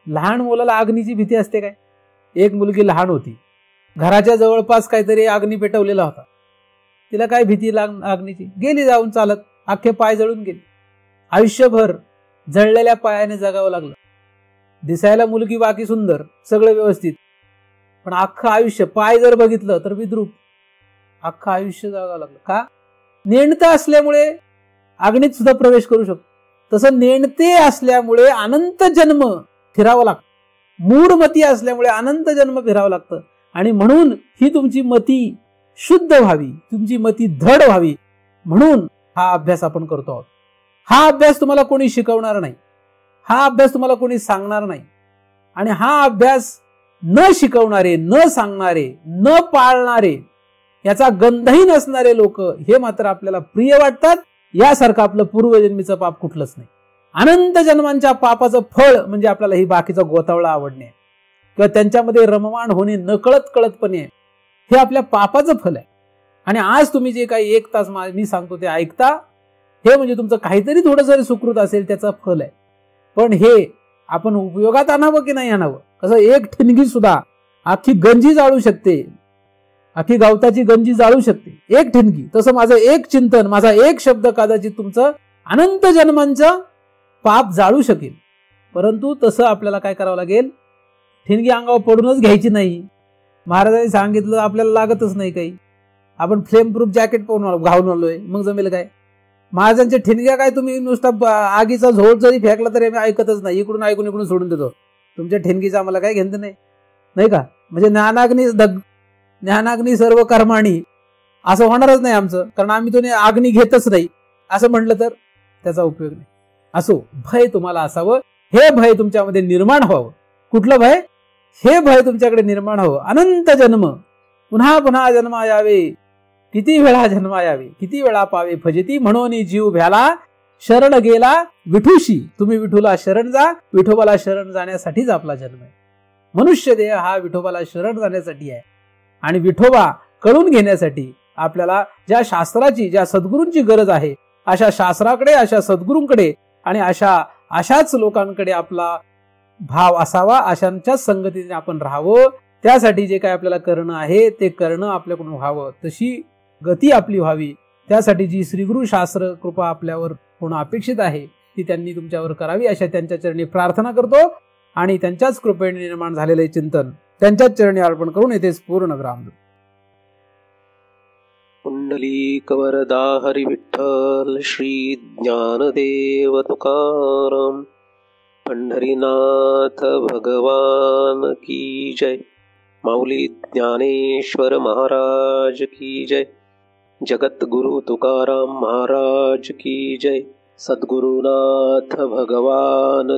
लहान मुलाला अग्नीची भीती असते काय? एक मुलगी लहान होती, घराच्या जवळपास काहीतरी अग्नी पेटवलेला होता. तिला काय भीती अग्नीची? गेली जाऊन चालत, अख्खे पाय जळून गेले. आयुष्यभर जळलेल्या पायाने जगावं लागलं. दिसायला मुलगी बाकी सुंदर, सगळं व्यवस्थित, पण अख्खं आयुष्य, पाय जर बघितलं तर विद्रूप, अख्खं आयुष्य जगावं लागलं. का? नेणतं असल्यामुळे अग्नीत सुद्धा प्रवेश करू शकतो. तसं नेणते असल्यामुळे अनंत जन्म फिरावं लागतं. मूढ मती असल्यामुळे अनंत जन्म फिरावं लागतं. आणि म्हणून ही तुमची मती शुद्ध व्हावी, तुमची मती धड व्हावी, म्हणून हा अभ्यास आपण करतो आहोत. हा अभ्यास तुम्हाला कोणी शिकवणार नाही, हा अभ्यास तुम्हाला कोणी सांगणार नाही. आणि हा अभ्यास न शिकवणारे, न सांगणारे, न पाळणारे, याचा गंधही नसणारे लोक हे मात्र आपल्याला प्रिय वाटतात. यासारखं आपलं पूर्वजन्मीचं पाप कुठलंच नाही. अनंत जन्मांच्या पापाचं फळ म्हणजे आपल्याला ही बाकीचा गोतावळा आवडणे किंवा त्यांच्यामध्ये रममाण होणे नकळत कळतपणे, हे आपल्या पापाचं फल आहे. आणि आज तुम्ही जे काही 1 तास मी सांगतो ते ऐकता, हे म्हणजे तुमचं काहीतरी थोडं जरी सुकृत असेल त्याचं फल आहे. पण हे आपण उपयोगात आणावं की नाही आणावं? कसं एक ठिणगी सुद्धा अख्खी गंजी जाळू शकते, अख्खी गावताची गंजी जाळू शकते, एक ठिणगी. तसं माझं एक चिंतन, माझा एक शब्द कदाचित तुमचं अनंत जन्मांचं पाप जाळू शकेल. परंतु तसं आपल्याला काय करावं लागेल? ठिणगी अंगावर पडूनच घ्यायची नाही. महाराजांनी सांगितलं, आपल्याला लागतच नाही काही. आपण फ्लेम प्रूफ जॅकेट घालून आलोय, मग जमेल काय? महाराजांच्या ठिणग्या काय तुम्ही नुसता आगीचा झोड जरी फेकला तरी आम्ही ऐकतच नाही, इकडून ऐकून इकडून सोडून देतो. तुमच्या ठिणगीचं आम्हाला काय घेणं नाही, नाही का? म्हणजे ज्ञानाग्नी सर्व कर्माणी असं होणारच नाही आमचं, कारण आम्ही तो अग्नी घेतच नाही असं म्हटलं तर त्याचा उपयोग नाही. असो, भय तुम्हाला असावं, हे भय तुमच्यामध्ये निर्माण व्हावं. कुठलं भय? हे भय तुमच्याकडे निर्माण व्हावं. अनंत जन्म, पुन्हा पुन्हा जन्मा यावे, किती वेळा जन्मा यावे, किती वेळा पावे फजिती, म्हणून जीव भ्याला शरण गेला विठूशी. तुम्ही विठूला शरण जा, विठोबाला शरण जाण्यासाठीच आपला जन्म आहे. मनुष्य देह हा विठोबाला शरण जाण्यासाठी आहे. आणि विठोबा कळून घेण्यासाठी आपल्याला ज्या शास्त्राची, ज्या सद्गुरूंची गरज आहे, अशा शास्त्राकडे, अशा सद्गुरूंकडे आणि अशाच लोकांकडे आपला भाव असावा. अशांच्याच संगतीने आपण राहावं. त्यासाठी जे काय आपल्याला करणं आहे ते करणं आपल्याकडून व्हावं, तशी गती आपली व्हावी. त्यासाठी जी श्रीगुरु शास्त्र कृपा आपल्यावर होणं अपेक्षित आहे ती त्यांनी तुमच्यावर करावी, अशा त्यांच्या चरणी प्रार्थना करतो. आणि त्यांच्याच कृपेने निर्माण झालेले चिंतन त्यांच्याच चरणी अर्पण करून येथेच पूर्ण विराम. पुंडलीक वरदा हरी विठ्ठल श्री ज्ञानदेव तुकाराम. पंढरीनाथ भगवान की जय. माऊली ज्ञानेश्वर महाराज की जय. जगद्गुरु तुकाराम महाराज की जय. सद्गुरुनाथ भगवान